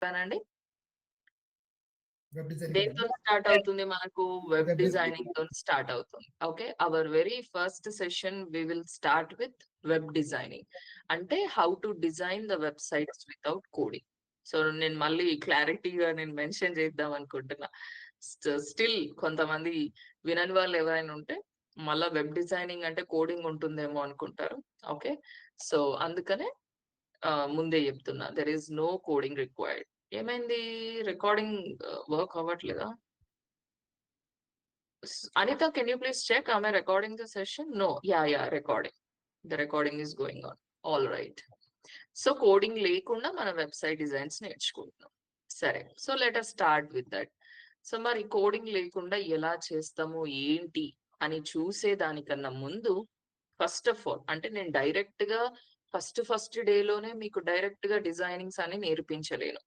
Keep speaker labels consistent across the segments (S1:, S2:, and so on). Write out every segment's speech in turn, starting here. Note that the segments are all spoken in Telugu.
S1: చెప్పానండి.
S2: వెబ్ డిజైనింగ్
S1: దేంతో
S2: కదండి.
S1: స్టార్ట్ అవుతుంది మనకు? Web
S2: web designing.
S1: డిజైనింగ్ తో స్టార్ట్ అవుతుంది. Okay. Our very first session we will start with web designing. అంటే how to design the websites without coding. So నేను మళ్ళీ క్లారిటీగా నేను మెన్షన్ చేద్దాం అనుకుంటున్నా. స్టిల్ కొంతమంది వినని వాళ్ళు ఎవరైనా ఉంటే మళ్ళా వెబ్ డిజైనింగ్ అంటే కోడింగ్ ఉంటుందేమో అనుకుంటారు. ఓకే. సో అందుకనే ముందే చెప్తున్నా. There is no coding required. ఏమైంది? రికార్డింగ్ వర్క్ అవ్వట్లేదా? Anita, can you please check? Am I recording the session? No. Yeah, recording. The recording is going on. All right. So coding లేకుండా మన వెబ్సైట్ డిజైన్స్ నేర్చుకుంటున్నాం. సరే. So let us start with that. So మరి కోడింగ్ లేకుండా ఎలా చేస్తాము ఏంటి అని చూసే దానికన్నా ముందు ఫస్ట్ ఆఫ్ ఆల్ అంటే నేను డైరెక్ట్ గా ఫస్ట్ డేలోనే మీకు డైరెక్ట్ గా డిజైనింగ్స్ అని నేర్పించలేను.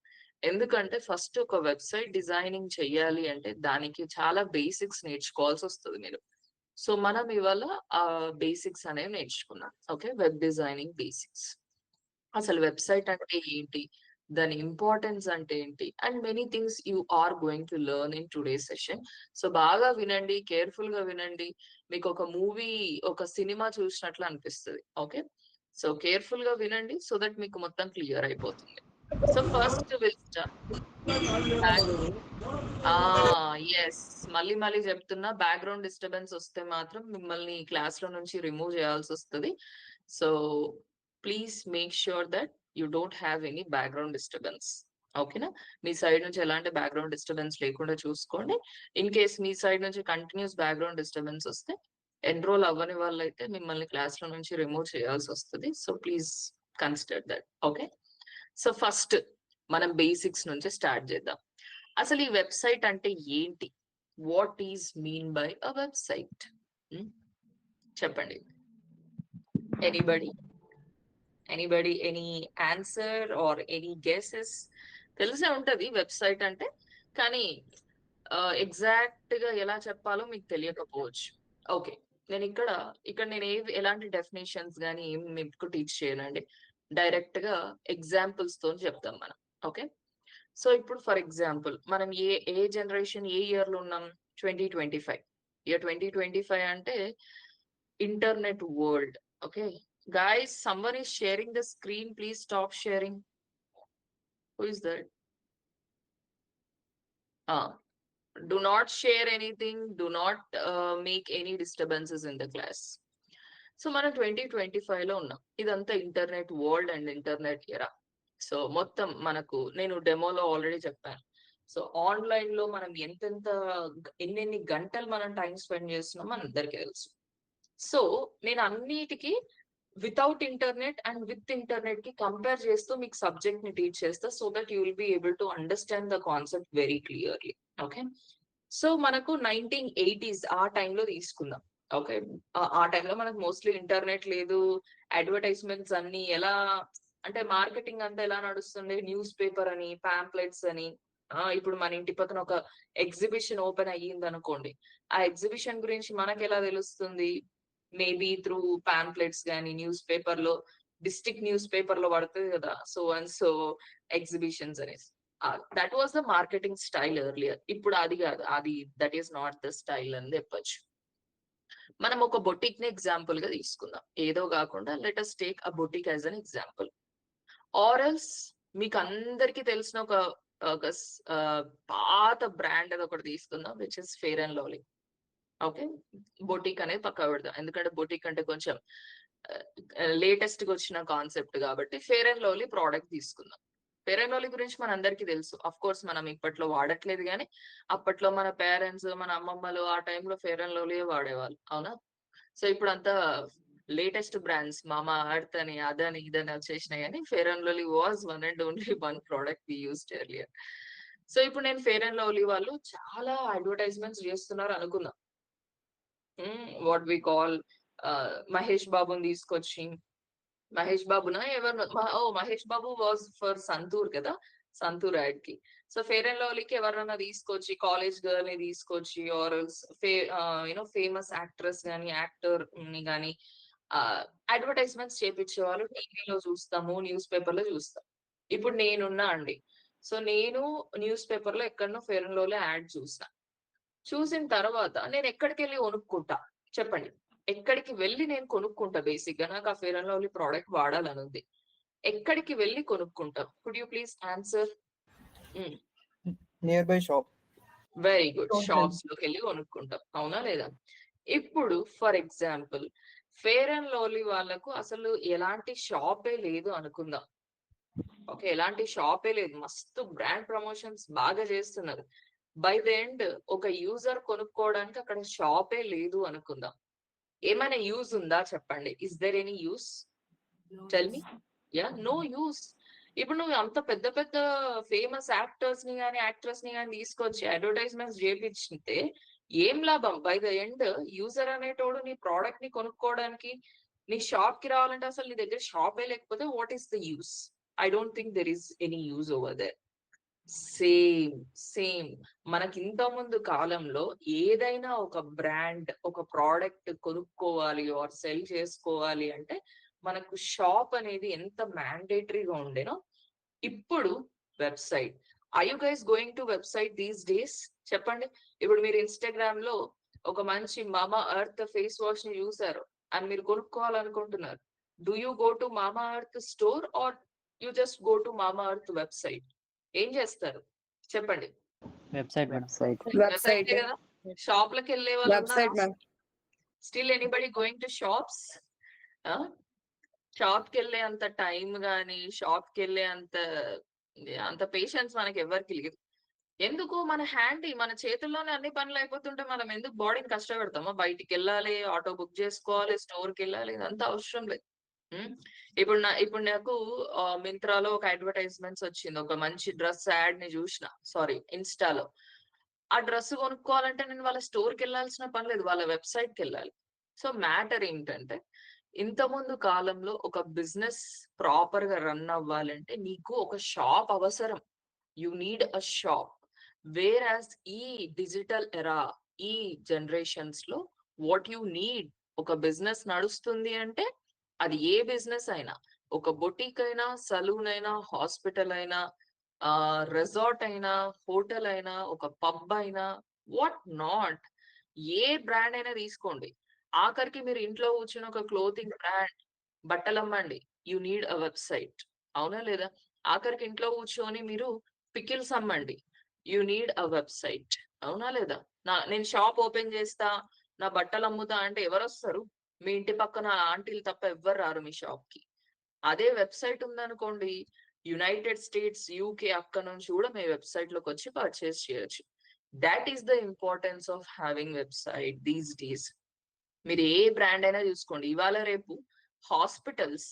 S1: ఎందుకంటే ఫస్ట్ ఒక వెబ్సైట్ డిజైనింగ్ చెయ్యాలి అంటే దానికి చాలా బేసిక్స్ నేర్చుకోవాల్సి వస్తుంది మీరు. సో మనం ఇవాళ ఆ బేసిక్స్ అనేవి నేర్చుకున్నాం. ఓకే. Web designing basics. అసలు వెబ్సైట్ అంటే ఏంటి? దాని ఇంపార్టెన్స్ అంటే ఏంటి? And many things you are going to learn in today session. So బాగా వినండి, కేర్ఫుల్ గా వినండి. మీకు ఒక మూవీ, ఒక సినిమా చూసినట్లు అనిపిస్తుంది. ఓకే. సో కేర్ఫుల్ గా వినండి సో దట్ మీకు మొత్తం క్లియర్ అయిపోతుంది. So first will start. Yes, మళ్ళీ మళ్ళీ చెప్తున్నా, బ్యాక్గ్రౌండ్ డిస్టర్బెన్స్ వస్తే మాత్రం మిమ్మల్ని క్లాస్ లో నుంచి రిమూవ్ చేయాల్సి వస్తుంది. So please make sure that you don't have any background disturbance. ఓకేనా? మీ సైడ్ నుంచి ఎలాంటి బ్యాక్గ్రౌండ్ డిస్టర్బెన్స్ లేకుండా చూసుకోండి. ఇన్ కేస్ మీ సైడ్ నుంచి కంటిన్యూస్ బ్యాక్గ్రౌండ్ డిస్టర్బెన్స్ వస్తే ఎన్రోల్ అవ్వని వాళ్ళైతే మిమ్మల్ని క్లాస్ లో నుంచి రిమూవ్ చేయాల్సి వస్తుంది. So please consider that. Okay. So first మనం బేసిక్స్ నుంచి స్టార్ట్ చేద్దాం. అసలు ఈ వెబ్సైట్ అంటే ఏంటి? What is mean by a website? చెప్పండి. Anybody any answer or any guesses? తెలిసే ఉంటది వెబ్సైట్ అంటే, కానీ ఎగ్జాక్ట్ గా ఎలా చెప్పాలో మీకు తెలియకపోవచ్చు. ఓకే. నేను ఇక్కడ నేను ఎలాంటి డెఫినేషన్స్ కానీ ఏం మీకు టీచ్ చేయనండి. డైరెక్ట్ గా ఎగ్జాంపుల్స్ తో చెప్తాం మనం. ఓకే. సో ఇప్పుడు ఫర్ ఎగ్జాంపుల్ మనం ఏ జనరేషన్ ఏ ఇయర్ లో ఉన్నాం? 2025. ఇయర్ 2025 అంటే internet world. Okay. Guys, someone is sharing the screen. Please stop sharing. Who is that? Do not share anything. Do not make any disturbances in the class. So మనం 2025 లో ఉన్నాం. ఇదంతా ఇంటర్నెట్ వరల్డ్ అండ్ ఇంటర్నెట్ ఎరా. సో మొత్తం మనకు నేను డెమోలో ఆల్రెడీ చెప్పాను. సో ఆన్లైన్ లో మనం ఎన్నెన్ని గంటలు మనం టైం స్పెండ్ చేస్తున్నాం మన అందరికీ తెలుసు. సో నేను అన్నిటికీ without internet and with internet కి కంపేర్ చేస్తూ మీకు సబ్జెక్ట్ ని టీచ్ చేస్తా so that you will be able to understand the concept very clearly. Okay. So మనకు 1980s ఆ టైంలో తీసుకుందాం. ఓకే. ఆ టైంలో మనకు మోస్ట్లీ ఇంటర్నెట్ లేదు. అడ్వర్టైజ్మెంట్స్ అన్ని ఎలా అంటే మార్కెటింగ్ అంతా ఎలా నడుస్తుంది? న్యూస్ పేపర్ అని, పాంప్లెట్స్ అని. ఇప్పుడు మన ఇంటి పక్కన ఒక ఎగ్జిబిషన్ ఓపెన్ అయ్యింది అనుకోండి. ఆ ఎగ్జిబిషన్ గురించి మనకు ఎలా తెలుస్తుంది? మేబీ త్రూ పాంప్లెట్స్ కానీ న్యూస్ పేపర్ లో, డిస్ట్రిక్ట్ న్యూస్ పేపర్ లో పడుతుంది కదా, సో అండ్ సో ఎగ్జిబిషన్స్ అనేసి. That was the marketing style earlier. ఇప్పుడు అది కాదు, అది that is not the style అని చెప్పొచ్చు. మనం ఒక బొటిక్ ని ఎగ్జాంపుల్ గా తీసుకుందాం. ఏదో కాకుండా let us take a boutique as an example. ఆర్ఎల్స్ మీకు అందరికి తెలిసిన ఒక పాత బ్రాండ్ అది ఒకటి తీసుకుందాం, which is fair and lovely. Okay. Boutique అనేది పక్కా పెడదాం, ఎందుకంటే బొటిక్ అంటే కొంచెం లేటెస్ట్ గా వచ్చిన కాన్సెప్ట్ కాబట్టి ఫెయిర్ అండ్ లవ్లీ ప్రోడక్ట్ తీసుకుందాం. ఫెయిర్ అండ్ లవ్లీ గురించి మన అందరికీ తెలుసు. అఫ్ కోర్స్ మనం ఇప్పట్లో వాడట్లేదు, కానీ అప్పట్లో మన పేరెంట్స్, మన అమ్మమ్మలు ఆ టైంలో ఫెయిర్ అండ్ లవ్లీ వాడేవాళ్ళు, అవునా? సో ఇప్పుడు అంతా లేటెస్ట్ బ్రాండ్స్ మామా అర్త్ అని అదని ఇదని వచ్చేసినాయి, కానీ fair and lovely was one and only one product we used earlier. So ఇప్పుడు నేను ఫెయిర్ అండ్ లవ్లీ వాళ్ళు చాలా అడ్వర్టైజ్మెంట్స్ చేస్తున్నారు అనుకుందాం. వాట్ వి కాల్ మహేష్ బాబుని తీసుకొచ్చి, మహేష్ బాబునా ఎవరు? మహేష్ బాబు వాజ్ ఫర్ సంతూర్ కదా, సంతూర్ యాడ్ కి. సో ఫెయిర్ అండ్ లవ్లీకి ఎవరన్నా తీసుకొచ్చి, కాలేజ్ గర్ల్ ని తీసుకొచ్చి, ఆర్ ఫేమస్ యాక్ట్రెస్ గానీ యాక్టర్ ని గానీ అడ్వర్టైజ్మెంట్స్ చేపించే వాళ్ళు టీవీలో చూస్తాము, న్యూస్ పేపర్ లో చూస్తాం. ఇప్పుడు నేనున్నా అండి. సో నేను న్యూస్ పేపర్ లో ఎక్కడనో ఫెయిర్ అండ్ లవ్లీ యాడ్ చూసిన తర్వాత నేను ఎక్కడికి వెళ్ళి కొనుక్కుంటా చెప్పండి? ఎక్కడికి వెళ్ళి నేను కొనుక్కుంటా? బేసిక్ గా నాకు ఆ ఫెయిర్ అండ్ లవ్లీ ప్రోడక్ట్ వాడాలని ఉంది. ఎక్కడికి వెళ్ళి కొనుక్కుంటాం? Could you please answer?
S2: Near by shop.
S1: Very good. Shops లోకి వెళ్ళి కొనుక్కుంటాం, అవునా లేదా? ఇప్పుడు for example fair and lovely వాళ్ళకు అసలు ఎలాంటి షాపే లేదు అనుకుందాం. ఓకే, ఎలాంటి షాపే లేదు, మస్తు బ్రాండ్ ప్రమోషన్స్ బాగా చేస్తున్నారు. బై ద ఎండ్ ఒక యూజర్ కొనుక్కోవడానికి అక్కడ షాపే లేదు అనుకుందాం. ఏమైనా యూజ్ ఉందా చెప్పండి? Is there any use? Tell me. Ya, no use. ఇప్పుడు నువ్వు అంత పెద్ద పెద్ద ఫేమస్ యాక్టర్స్ ని కానీ యాక్ట్రెస్ ని కానీ తీసుకొచ్చి అడ్వర్టైజ్మెంట్స్ చేపించితే ఏం లాభం? బై ద ఎండ్ యూజర్ అనేటోడు నీ ప్రోడక్ట్ ని కొనుక్కోవడానికి నీ షాప్ కి రావాలంటే అసలు నీ దగ్గర షాపే లేకపోతే what is the use? I don't think there is any use over there. Same same మనకి ఇంత ముందు కాలంలో ఏదైనా ఒక బ్రాండ్ ఒక ప్రోడక్ట్ కొనుక్కోవాలి ఆర్ సెల్ చేసుకోవాలి అంటే మనకు షాప్ అనేది ఎంత మ్యాండేటరీగా ఉండేనో ఇప్పుడు website. I you guys going to website these days? చెప్పండి. ఇప్పుడు మీరు ఇన్స్టాగ్రామ్ లో ఒక మంచి మామా ఎర్త్ ఫేస్ వాష్ ని చూసారు అని మీరు కొనుక్కోవాలనుకుంటున్నారు. Do you go to Mamaearth store or you just go to Mamaearth website? ఏం చేస్తారు చెప్పండి?
S3: వెబ్సైట్
S1: వెబ్సైట్ కదా. షాప్ లకు వెళ్ళే వాళ్ళు
S2: website ma'am.
S1: Still anybody going to shops? Shop కి వెళ్ళే అంత టైం గానీ షాప్ కి వెళ్ళే అంత పేషెన్స్ మనకి ఎవరికి లేదు. ఎందుకు? మన హ్యాండ్ మన చేతుల్లోనే అన్ని పనులు అయిపోతుంటే మనం ఎందుకు బాడీని కష్టపెడతామా? బయటికి వెళ్ళాలి, ఆటో బుక్ చేసుకోవాలి, స్టోర్ కి వెళ్ళాలి, ఇదంతా అవసరం లేదు. ఇప్పుడు నాకు మింత్రాలో ఒక అడ్వర్టైజ్మెంట్స్ వచ్చింది, ఒక మంచి డ్రెస్ యాడ్ ని చూసిన, సారీ ఇన్స్టాలో. ఆ డ్రెస్ కొనుక్కోవాలంటే నేను వాళ్ళ స్టోర్ కి వెళ్ళాల్సిన పని లేదు, వాళ్ళ వెబ్సైట్ కి వెళ్ళాలి. సో మ్యాటర్ ఏంటంటే ఇంత ముందు కాలంలో ఒక బిజినెస్ ప్రాపర్ గా రన్ అవ్వాలంటే నీకు ఒక షాప్ అవసరం. You need a shop. Where as ఈ డిజిటల్ ఎరా, ఈ జనరేషన్స్ లో వాట్ యు నీడ్, ఒక బిజినెస్ నడుస్తుంది అంటే అది ఏ బిజినెస్ అయినా, ఒక బొటీక్ అయినా, సలూన్ అయినా, హాస్పిటల్ అయినా, రిసార్ట్ అయినా, హోటల్ అయినా, ఒక పబ్ అయినా, వాట్ నాట్, ఏ బ్రాండ్ అయినా తీసుకోండి. ఆఖరికి మీరు ఇంట్లో కూర్చుని ఒక క్లోతింగ్ బ్రాండ్ బట్టలు అమ్మండి, యు నీడ్ అ వెబ్సైట్, అవునా లేదా? ఆఖరికి ఇంట్లో కూర్చొని మీరు పికిల్స్ అమ్మండి, యు నీడ్ అ వెబ్సైట్, అవునా లేదా? నేను షాప్ ఓపెన్ చేస్తా, నా బట్టలు అమ్ముతా అంటే ఎవరు వస్తారు? మీ ఇంటి పక్కన ఆంటీలు తప్ప ఎవ్వరు రారు మీ షాప్ కి. అదే వెబ్సైట్ ఉందనుకోండి, యునైటెడ్ స్టేట్స్, యూకే అక్కడ నుంచి కూడా మీ వెబ్సైట్ లోకి వచ్చి పర్చేస్ చేయొచ్చు. That is the importance of having website these days. మీరు ఏ బ్రాండ్ అయినా చూసుకోండి, ఇవాళ రేపు హాస్పిటల్స్,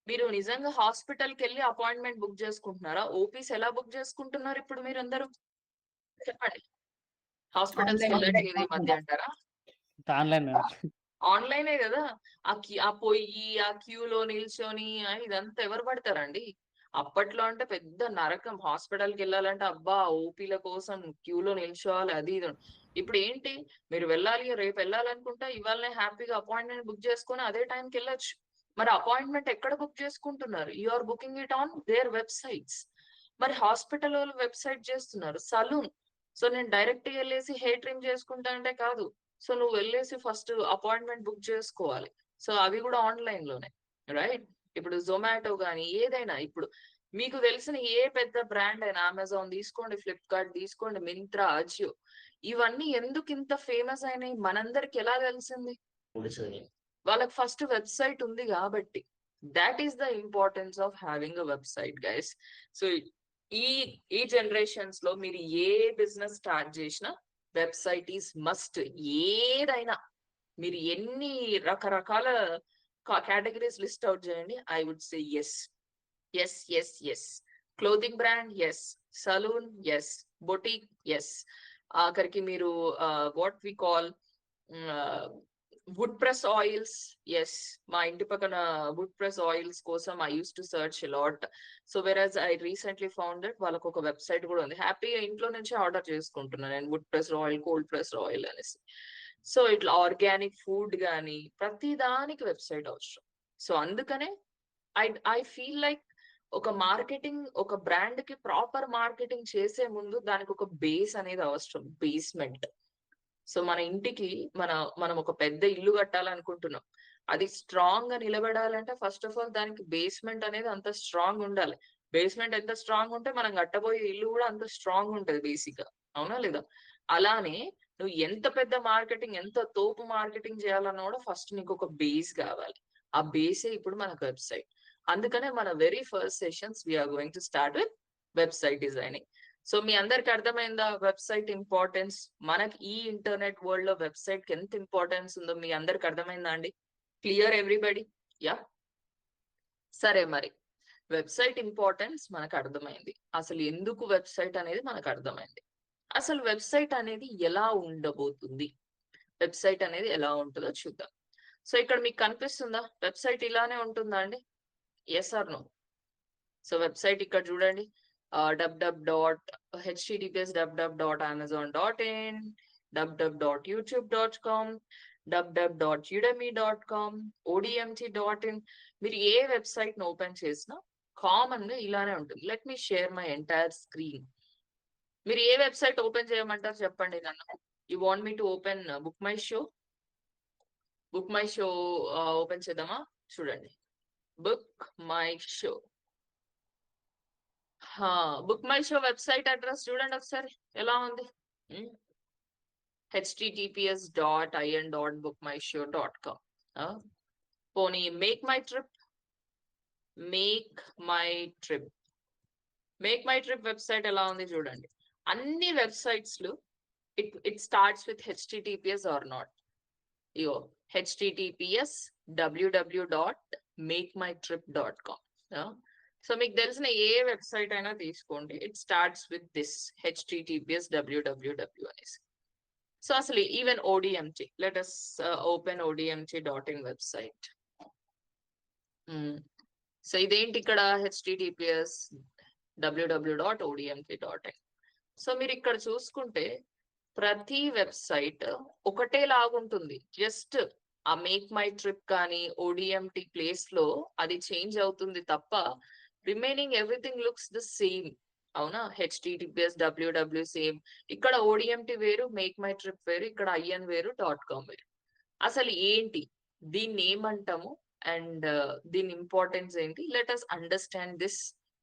S1: మీరు నిజంగా హాస్పిటల్ కి వెళ్ళి అపాయింట్మెంట్ బుక్ చేసుకుంటున్నారా? ఓపీస్ ఎలా బుక్ చేసుకుంటున్నారు ఇప్పుడు మీరు అందరూ చెప్పండి? హాస్పిటల్స్ వెళ్ళట్లేదు ఈ మధ్య అంటారా?
S3: ఆన్లైన్
S1: ఆన్లైనే కదా. ఆ పొయ్యి ఆ క్యూలో నిల్చొని ఇదంతా ఎవరు పడతారండి? అప్పట్లో అంటే పెద్ద నరకం, హాస్పిటల్కి వెళ్ళాలంటే అబ్బా ఓపీల కోసం క్యూలో నిల్చోవాలి, అది ఇది. ఇప్పుడు ఏంటి? మీరు వెళ్ళాలి, రేపు వెళ్ళాలనుకుంటా ఇవాళనే హ్యాపీగా అపాయింట్మెంట్ బుక్ చేసుకొని అదే టైంకి వెళ్ళొచ్చు. మరి అపాయింట్మెంట్ ఎక్కడ బుక్ చేసుకుంటున్నారు? You are booking it on their websites. మరి హాస్పిటల్ వాళ్ళు వెబ్సైట్ చేస్తున్నారు, సలూన్. సో నేను డైరెక్ట్ గా వెళ్ళేసి హెయిర్ ట్రిమ్ చేసుకుంటా అంటే కాదు. సో నువ్వు వెళ్ళేసి ఫస్ట్ అపాయింట్మెంట్ బుక్ చేసుకోవాలి. సో అవి కూడా ఆన్లైన్ లోనే, రైట్? ఇప్పుడు జొమాటో కానీ ఏదైనా, ఇప్పుడు మీకు తెలిసిన ఏ పెద్ద బ్రాండ్ అయినా, అమెజాన్ తీసుకోండి, ఫ్లిప్కార్ట్ తీసుకోండి, మింత్రా, అజియో, ఇవన్నీ ఎందుకు ఇంత ఫేమస్ అయినాయి మనందరికి ఎలా తెలిసింది? వాళ్ళకి ఫస్ట్ వెబ్సైట్ ఉంది కాబట్టి. That is the importance of having a website guys. So ఈ ఈ జనరేషన్స్ లో మీరు ఏ బిజినెస్ స్టార్ట్ చేసినా వెబ్సైట్ ఈస్ మస్ట్. ఏదైనా మీరు ఎన్ని రకరకాల కేటగిరీస్ లిస్ట్ అవుట్ చేయండి, I would say S S S S. Clothing brand S, salon S, boutique S, ఆఖరికి మీరు what we call wood press oils S. మా ఇంటి పక్కన వుడ్ ప్రెస్ ఆయిల్స్ కోసం I use to search lot. So వెరాజ్ ఐ రీసెంట్లీ ఫౌండ్ దట్ వాళ్ళకు ఒక వెబ్సైట్ కూడా ఉంది. హ్యాపీగా ఇంట్లో నుంచి ఆర్డర్ చేసుకుంటున్నాను నేను wood press oil, cold press oil అనేసి. సో ఇట్లా ఆర్గానిక్ ఫుడ్ కానీ ప్రతి దానికి వెబ్సైట్ అవసరం. సో అందుకనే ఐ ఫీల్ లైక్ ఒక మార్కెటింగ్, ఒక బ్రాండ్ కి ప్రాపర్ మార్కెటింగ్ చేసే ముందు దానికి ఒక బేస్ అనేది అవసరం, బేస్మెంట్. సో మన ఇంటికి మనం ఒక పెద్ద ఇల్లు కట్టాలనుకుంటున్నాం. అది స్ట్రాంగ్ గా నిలబడాలంటే ఫస్ట్ ఆఫ్ ఆల్ దానికి బేస్మెంట్ అనేది అంత స్ట్రాంగ్ ఉండాలి. బేస్మెంట్ ఎంత స్ట్రాంగ్ ఉంటే మనం కట్టబోయే ఇల్లు కూడా అంత స్ట్రాంగ్ ఉంటది బేసిక్ గా. అవునా లేదా? అలానే నువ్వు ఎంత పెద్ద మార్కెటింగ్, ఎంత తోపు మార్కెటింగ్ చేయాలన్నా కూడా ఫస్ట్ నీకు ఒక బేస్ కావాలి. ఆ బేసే ఇప్పుడు మనకు వెబ్సైట్. అందుకనే మన very first sessions we are going to start with website designing. So మీ అందరికి అర్థమైందా వెబ్సైట్ ఇంపార్టెన్స్? మనకి ఈ ఇంటర్నెట్ వరల్డ్ లో వెబ్సైట్ కి ఎంత ఇంపార్టెన్స్ ఉందో మీ అందరికి అర్థమైందా అండి? Clear everybody? యా, సరే. మరి వెబ్సైట్ ఇంపార్టెన్స్ మనకు అర్థమైంది. అసలు ఎందుకు వెబ్సైట్ అనేది మనకు అర్థమైంది. అసలు వెబ్సైట్ అనేది ఎలా ఉండబోతుంది, వెబ్సైట్ అనేది ఎలా ఉంటుందో చూద్దాం. సో ఇక్కడ మీకు కనిపిస్తుందా వెబ్సైట్ ఇలానే ఉంటుందా అండి? Yes or no? So website ఇక్కడ చూడండి, https://amazon.in, www.youtube.com, www.udemy.com, odmt.in. మీరు ఏ వెబ్సైట్ ను ఓపెన్ చేసినా కామన్ గా ఇలానే ఉంటుంది. Let me share my entire screen. మీరు ఏ వెబ్సైట్ ఓపెన్ చేయమంటారు చెప్పండి నన్ను. You want me to open book my show? Book my show ఓపెన్ చేద్దామా? చూడండి, book my show. Book my show website address చూడండి ఒకసారి ఎలా ఉంది. https://in.bookmyshow.com. పోనీ make my trip, make my trip, make my trip website ఎలా ఉంది చూడండి. అన్ని వెబ్సైట్స్ లో it starts with https or not. ఇగో https www.makemytrip.com. సో మీకు తెలిసిన ఏ వెబ్సైట్ అయినా తీసుకోండి, it starts with this https www అనేసి. సో అసలు even ODMT, let us open odmt.in website. So ఇదేంటి ఇక్కడ https www.odmt.in. సో మీరు ఇక్కడ చూసుకుంటే ప్రతి వెబ్సైట్ ఒకటే లాగుంటుంది. జస్ట్ ఆ మేక్ మై ట్రిప్ కానీ ODMT ప్లేస్ లో అది చేంజ్ అవుతుంది తప్ప remaining everything looks the same. అవునా? https www same. ఇక్కడ ODMT వేరు, మేక్ మై ట్రిప్ వేరు, ఇక్కడ IN వేరు, .com వేరు. అసలు ఏంటి దీన్ని ఏమంటాము అండ్ దీని ఇంపార్టెన్స్ ఏంటి? Let us understand this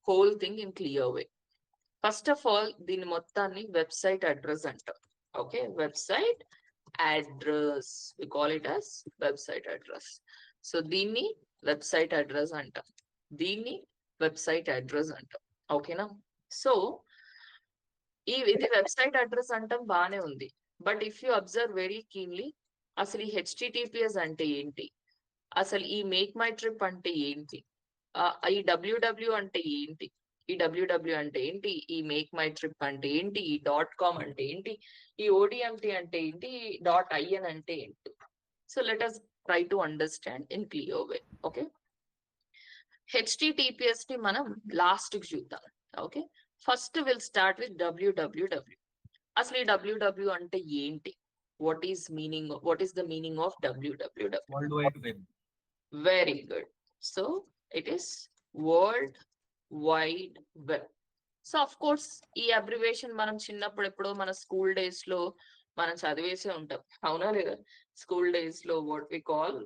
S1: whole thing in clear way. First of all దీని మొత్తాన్ని వెబ్సైట్ అడ్రస్ అంటాం. Okay, website address, we call it as website address. So దీన్ని వెబ్సైట్ అడ్రస్ అంటాం, దీన్ని వెబ్సైట్ అడ్రస్ అంటాం. ఓకేనా? సో ఇది వెబ్సైట్ అడ్రస్ అంటాం, బానే ఉంది. But if you observe very keenly, అసలు ఈ https అంటే ఏంటి, అసలు ఈ మేక్ మై ట్రిప్ అంటే ఏంటి, ఈ www అంటే ఏంటి, ఈ www అంటే ఏంటి, ఈ మేక్ మై ట్రిప్ అంటే ఏంటి, ఈ .com అంటే ఏంటి, ఈ ODMT అంటే ఏంటి, ఈ .in అంటే ఏంటి. So let us try to understand in clear way. Okay, https ని మనం లాస్ట్ కి చూద్దాం. Okay, first will start with www. అసలు ఈ www అంటే ఏంటి, what is the meaning of www?
S2: World wide web.
S1: Very good. So it is world wide web. So of course ఈ అబ్రివేషన్ మనం చిన్నప్పుడు ఎప్పుడో మన స్కూల్ డేస్ లో మనం చదివేసే ఉంటాం. అవునా లేదా? స్కూల్ డేస్ లో what we call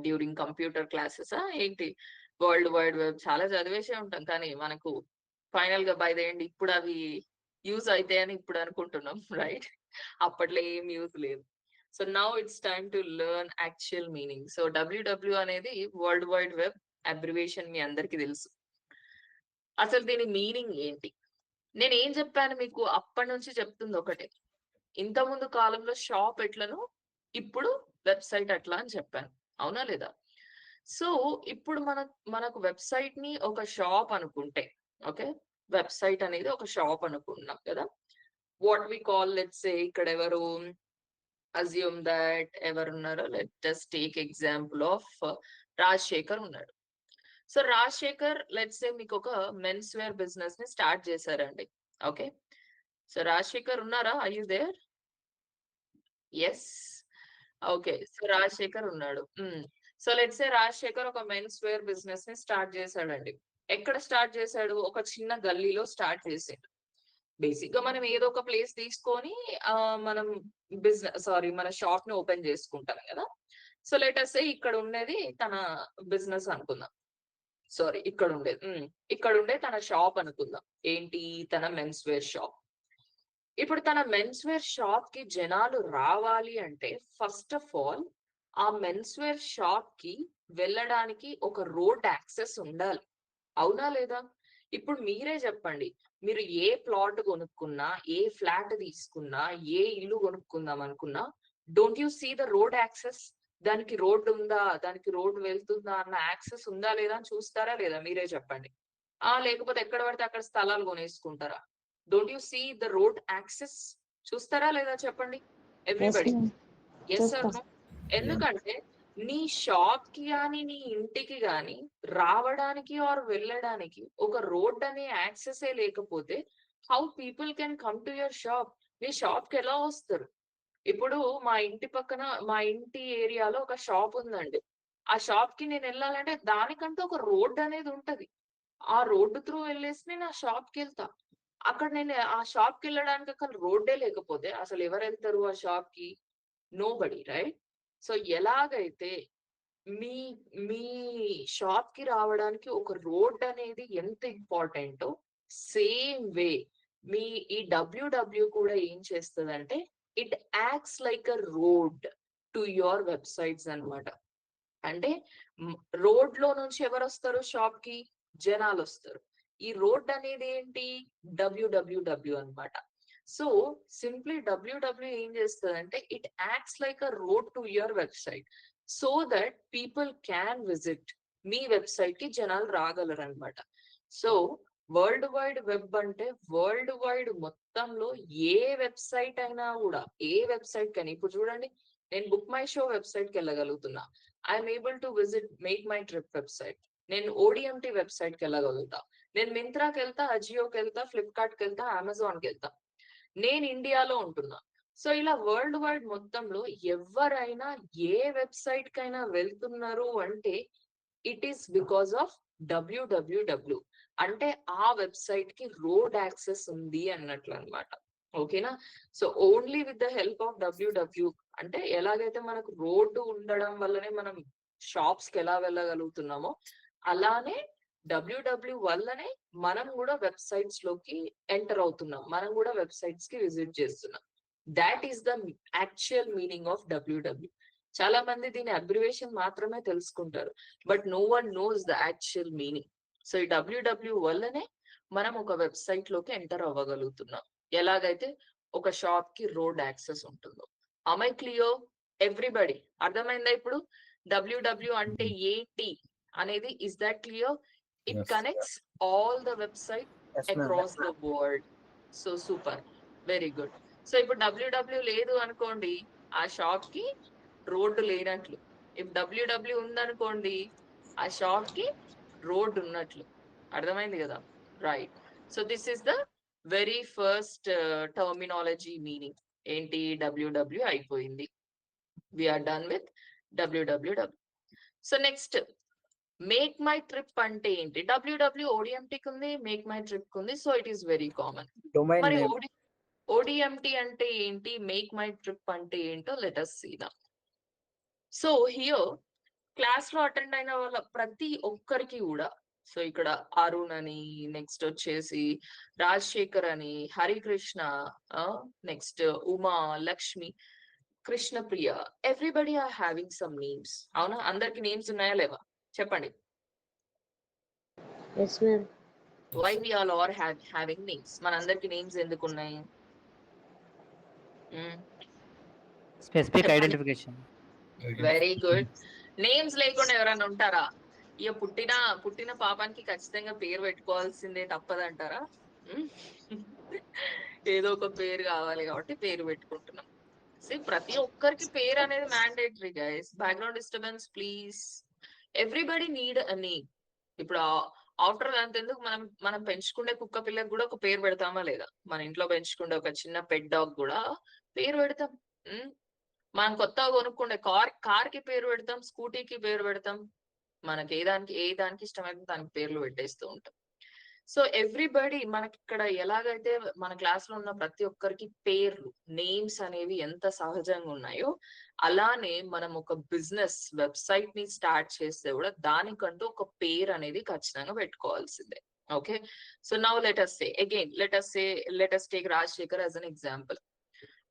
S1: during computer classes ఏంటి వరల్డ్ వైడ్ వెబ్ చాలా చదివేసే ఉంటాం. కానీ మనకు ఫైనల్ గా బై ద ఎండ్ ఇప్పుడు అవి యూజ్ అవుతాయని ఇప్పుడు అనుకుంటున్నాం, రైట్? అప్పట్లో ఏం యూజ్ లేదు. So now it's time to learn actual meaning. So www అనేది వరల్డ్ వైడ్ వెబ్ అబ్రివేషన్, మీ అందరికి తెలుసు. అసలు దీని మీనింగ్ ఏంటి? నేను ఏం చెప్పాను మీకు? అప్పటి నుంచి చెప్తుంది ఒకటే, ఇంతకుముందు కాలంలో షాప్ ఎట్లను ఇప్పుడు వెబ్సైట్ అట్లా అని చెప్పాను. అవునా లేదా? సో ఇప్పుడు మనకు వెబ్సైట్ ని ఒక షాప్ అనుకుంటే, ఓకే, వెబ్సైట్ అనేది ఒక షాప్ అనుకున్నాం కదా. What we call, let's say ఇక్కడ ఎవరు అజ్యూమ్ దట్ ఎవరున్నారో, let just take example of Rajasekhar ఉన్నాడు. సో రాజశేఖర్ లెట్స్ సే మీకు ఒక మెన్స్ వేర్ బిజినెస్ ని స్టార్ట్ చేశారండి. ఓకే, సో రాజశేఖర్ ఉన్నారా? Are you there? Yes. Okay, so Rajasekhar ఉన్నాడు. సో లెట్స్ సే రాజశేఖర్ ఒక మెన్స్ వేర్ బిజినెస్ ని స్టార్ట్ చేశాడండి. ఎక్కడ స్టార్ట్ చేశాడు? ఒక చిన్న గల్లీలో స్టార్ట్ చేసాడు. బేసిక్ గా మనం ఏదో ఒక ప్లేస్ తీసుకొని మనం మన షాప్ ని ఓపెన్ చేసుకుంటాం కదా. సో లెట్ అస్ సే ఇక్కడ ఉండేది తన బిజినెస్ అనుకుందాం. సారీ, ఇక్కడ ఉండే తన షాప్ అనుకుందాం. ఏంటి? తన మెన్స్ వేర్ షాప్. ఇప్పుడు తన మెన్స్ వేర్ షాప్ కి జనాలు రావాలి అంటే ఫస్ట్ ఆఫ్ ఆల్ ఆ మెన్స్ వేర్ షాప్ కి వెళ్ళడానికి ఒక రోడ్ యాక్సెస్ ఉండాలి. అవునా లేదా? ఇప్పుడు మీరే చెప్పండి. మీరు ఏ ప్లాట్ కొనుక్కున్నా, ఏ ఫ్లాట్ తీసుకున్నా, ఏ ఇల్లు కొనుక్కుందాం అనుకున్నా, don't you see the road access? దానికి రోడ్డు ఉందా, దానికి రోడ్డు వెళ్తుందా అన్న యాక్సెస్ ఉందా లేదా అని చూస్తారా లేదా? మీరే చెప్పండి. లేకపోతే ఎక్కడ పడితే అక్కడ స్థలాలు కొనేసుకుంటారా? Don't you see the road access? చూస్తారా లేదా చెప్పండి ఎవ్రీబడి? Yes or no? ఎందుకంటే నీ షాప్ కి గాని నీ ఇంటికి గాని రావడానికి ఆర్ వెళ్ళడానికి ఒక రోడ్ అనే యాక్సెస్ లేకపోతే how people can come to your shop? Me shop కి ఎలా వస్తారు? ఇప్పుడు మా ఇంటి పక్కన, మా ఇంటి ఏరియాలో ఒక షాప్ ఉందండి. ఆ షాప్ కి నేను వెళ్ళాలంటే దానికంటూ ఒక రోడ్ అనేది ఉంటది. ఆ రోడ్డు త్రూ వెళ్ళేసి నేను ఆ షాప్ కి వెళ్తా. అక్కడ నేను ఆ షాప్ కి వెళ్ళడానికి అక్కడ రోడ్డే లేకపోతే అసలు ఎవరు వెళ్తారు ఆ షాప్ కి? Nobody, right? సో ఎలాగైతే మీ మీ షాప్ కి రావడానికి ఒక రోడ్ అనేది ఎంత ఇంపార్టెంటో, సేమ్ వే మీ ఈ డబ్ల్యూడబ్ల్యూ కూడా ఏం చేస్తుందంటే it acts like a road to your websites అన్నమాట. అంటే రోడ్ లో నుంచి ఎవరు వస్తారు షాప్ కి? జనాలు వస్తారు. ఈ రోడ్ అనేది ఏంటి? డబ్ల్యూడబ్ల్యూడబ్ల్యూ అన్నమాట. సో సింప్లీ డబ్ల్యూడబ్ల్యూ ఏం చేస్తుందంటే it acts like a road to your website so that people can visit. Me website కి జనాలు రాగలరు అనమాట. సో వరల్డ్ వైడ్ వెబ్ అంటే వరల్డ్ వైడ్ మొత్తంలో ఏ వెబ్సైట్ అయినా కూడా, ఏ వెబ్సైట్ కానీ, ఇప్పుడు చూడండి నేను బుక్ మై షో వెబ్సైట్ కి వెళ్ళగలుగుతున్నా. I'm able to visit make my trip website. నేను ఓడిఎంటి వెబ్సైట్ కి వెళ్ళగలుగుతా. నేను మింత్రాకి వెళ్తా, అజియోకి వెళ్తా, ఫ్లిప్కార్ట్ కి వెళ్తా, అమెజాన్ కి వెళ్తా. నేను ఇండియాలో ఉంటున్నా. సో ఇలా వరల్డ్ వైడ్ మొత్తంలో ఎవరైనా ఏ వెబ్సైట్ కైనా వెళ్తున్నారు అంటే ఇట్ ఈస్ బికాస్ ఆఫ్ డబ్ల్యూడబ్ల్యూడబ్ల్యూ. అంటే ఆ వెబ్సైట్ కి రోడ్ యాక్సెస్ ఉంది అన్నట్లు అనమాట. ఓకేనా? So only with the help of WW, అంటే ఎలాగైతే మనకు రోడ్డు ఉండడం వల్లనే మనం షాప్స్ కి ఎలా వెళ్ళగలుగుతున్నామో, అలానే డబ్ల్యూడబ్ల్యూ వల్లనే మనం కూడా వెబ్సైట్స్ లోకి ఎంటర్ అవుతున్నాం, మనం కూడా వెబ్సైట్స్ కి విజిట్ చేస్తున్నాం. That is the actual meaning of WW. చాలా మంది దీని అబ్రివేషన్ మాత్రమే తెలుసుకుంటారు, but no one knows the actual meaning. So ఈ డబ్ల్యూడబ్ల్యూ వల్లనే మనం ఒక వెబ్సైట్ లోకి ఎంటర్ అవ్వగలుగుతున్నాం, ఎలాగైతే ఒక షాప్ కి రోడ్ యాక్సెస్ ఉంటుందో. I clear everybody? అర్థమైందా ఇప్పుడు డబ్ల్యూడబ్ల్యూ అంటే ఏంటి అనేది? Is that clear? It connects all the website across the world. So super, very good. So ఇప్పుడు డబ్ల్యూడబ్ల్యూ లేదు అనుకోండి, ఆ షాప్ కి రోడ్డు లేనట్లు. if డబ్ల్యూడబ్ల్యూ ఉందనుకోండి, ఆ షాప్ కి రోడ్డు ఉన్నట్లు. అర్థమైంది కదా? Right. So this is the very first terminology meaning. ఏంటి? డబ్ల్యూడబ్ల్యూ అయిపోయింది. We're done with WWW. So next make my trip అంటే ఏంటి? డబ్ల్యూడబ్ల్యూ ఓడిఎంటీకి ఉంది, మేక్ మై ట్రిప్ ఉంది. So it is very common. మరి ఓడిఎంటీ అంటే ఏంటి, మేక్ మై ట్రిప్ అంటే ఏంటో let us see now. So here class లో అటెండ్ అయిన వాళ్ళ ప్రతి ఒక్కరికి కూడా, సో ఇక్కడ అరుణ్ అని, నెక్స్ట్ వచ్చేసి రాజశేఖర్ అని, Harikrishna, next Uma, Lakshmi, Krishnapriya, everybody are having some names. అవునా? అందరికి నేమ్స్ ఉన్నాయా లేవా చెప్పండి?
S2: Yes, ma'am.
S1: Why we all are having names? మనందరికి నేమ్స్ ఎందుకు ఉన్నాయి?
S3: Specific identification.
S1: Very good. Names లేకుండా ఎవరైనా ఉంటారా? ఇక పుట్టిన పాపానికి ఖచ్చితంగా పేరు పెట్టుకోవాల్సిందే, తప్పదంటారా? ఏదో ఒక పేరు కావాలి కాబట్టి పేరు పెట్టుకుంటున్నాం. ప్రతి ఒక్కరికి పేరు అనేది mandatory guys. Background disturbance please. Everybody need a name. ఇప్పుడు ఆఫ్టర్ అంతెందుకు, మనం పెంచుకునే కుక్క పిల్లకి కూడా ఒక పేరు పెడతామా లేదా? మన ఇంట్లో పెంచుకుంటే ఒక చిన్న పెట్ డాగ్ కూడా పేరు పెడతాం. మనం కొత్తగా కొనుక్కుండే కార్ కి పేరు పెడతాం, స్కూటీకి పేరు పెడతాం, మనకి ఏ దానికి ఇష్టమైతే దానికి పేర్లు పెట్టేస్తూ ఉంటాం. సో ఎవ్రీబడి మనకి ఇక్కడ ఎలాగైతే మన క్లాస్ లో ఉన్న ప్రతి ఒక్కరికి పేర్లు నేమ్స్ అనేవి ఎంత సహజంగా ఉన్నాయో, అలానే మనం ఒక బిజినెస్ వెబ్సైట్ ని స్టార్ట్ చేస్తే కూడా దానికంటూ ఒక పేరు అనేది ఖచ్చితంగా పెట్టుకోవాల్సిందే. Okay, so now let us take Rajasekhar as an example.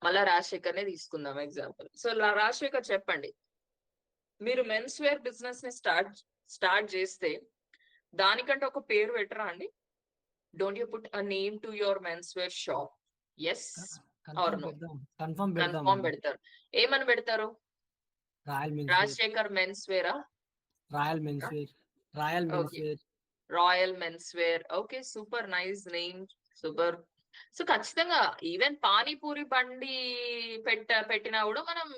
S1: మళ్ళా రాజశేఖర్ నే తీసుకుందాం ఎగ్జాంపుల్. సో రాజశేఖర్ చెప్పండి, మీరు మెన్స్ వేర్ బిజినెస్ ని స్టార్ట్ చేస్తే దానికంటే ఒక పేరు పెట్టరా అండి? Don't you put a name to your men's wear shop? Yes or no? Confirm పెడతారు. ఏమని పెడతారు? రాజశేఖర్ మెన్స్ వేరా? Royal men's wear. Okay, super nice name, super. So ఖచ్చితంగా ఈవెన్ పానీపూరి బండి పెట్టినా కూడా మనం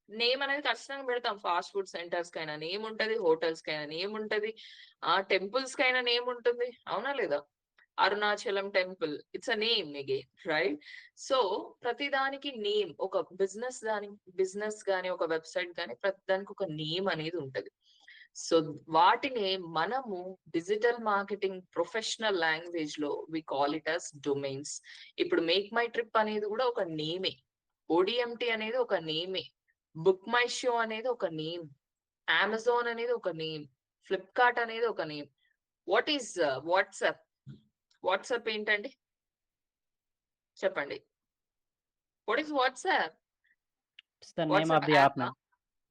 S1: నేమ్ అనేది ఖచ్చితంగా పెడతాం. ఫాస్ట్ ఫుడ్ సెంటర్స్ కైనా నేమ్ ఉంటది, హోటల్స్ కైనా నేమ్ ఉంటది, టెంపుల్స్ కైనా నేమ్ ఉంటుంది, అవునా లేదా? Arunachalam temple, it's a name again, right? So ప్రతిదానికి నేమ్, ఒక బిజినెస్ గానీ ఒక వెబ్సైట్ గానీ ప్రతి దానికి ఒక నేమ్ అనేది ఉంటది. సో వాటిని మనము డిజిటల్ మార్కెటింగ్ ప్రొఫెషనల్ లాంగ్వేజ్ లో we call it as domains. ఇప్పుడు మేక్ మై ట్రిప్ అనేది కూడా ఒక నేమే, ఓడిఎంటి అనేది ఒక నేమే, బుక్ మై షో అనేది ఒక నేమ్, అమెజాన్ అనేది ఒక నేమ్, ఫ్లిప్కార్ట్ అనేది ఒక name. What is WhatsApp? WhatsApp ఏంటండి చెప్పండి? What is WhatsApp?
S3: It's the name of the app, ma'am.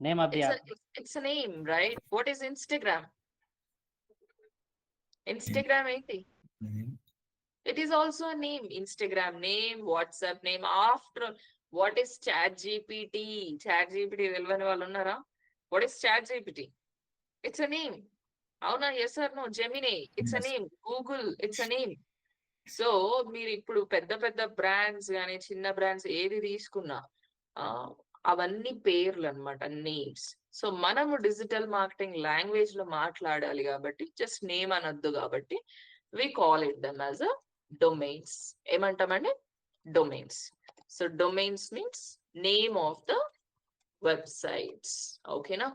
S3: Name of the app.
S1: It's a name, right? What is Instagram? Instagram ఏంటి? It is also a name. Instagram name, WhatsApp name. After all, what is ChatGPT? ChatGPT తెలియని వాళ్ళు ఉన్నారా? What is ChatGPT? It's a name. అవునా? Yes or no? Gemini, it's a name. Google, it's a name. So మీరు ఇప్పుడు పెద్ద పెద్ద బ్రాండ్స్ కానీ చిన్న బ్రాండ్స్ ఏది తీసుకున్నా అవన్నీ పేర్లు అన్నమాట, నేమ్స్. సో మనము డిజిటల్ మార్కెటింగ్ లాంగ్వేజ్ లో మాట్లాడాలి కాబట్టి జస్ట్ నేమ్ అనొద్దు కాబట్టి we call it them as a domains. ఏమంటామండి? Domains. So domains means name of the websites. ఓకేనా?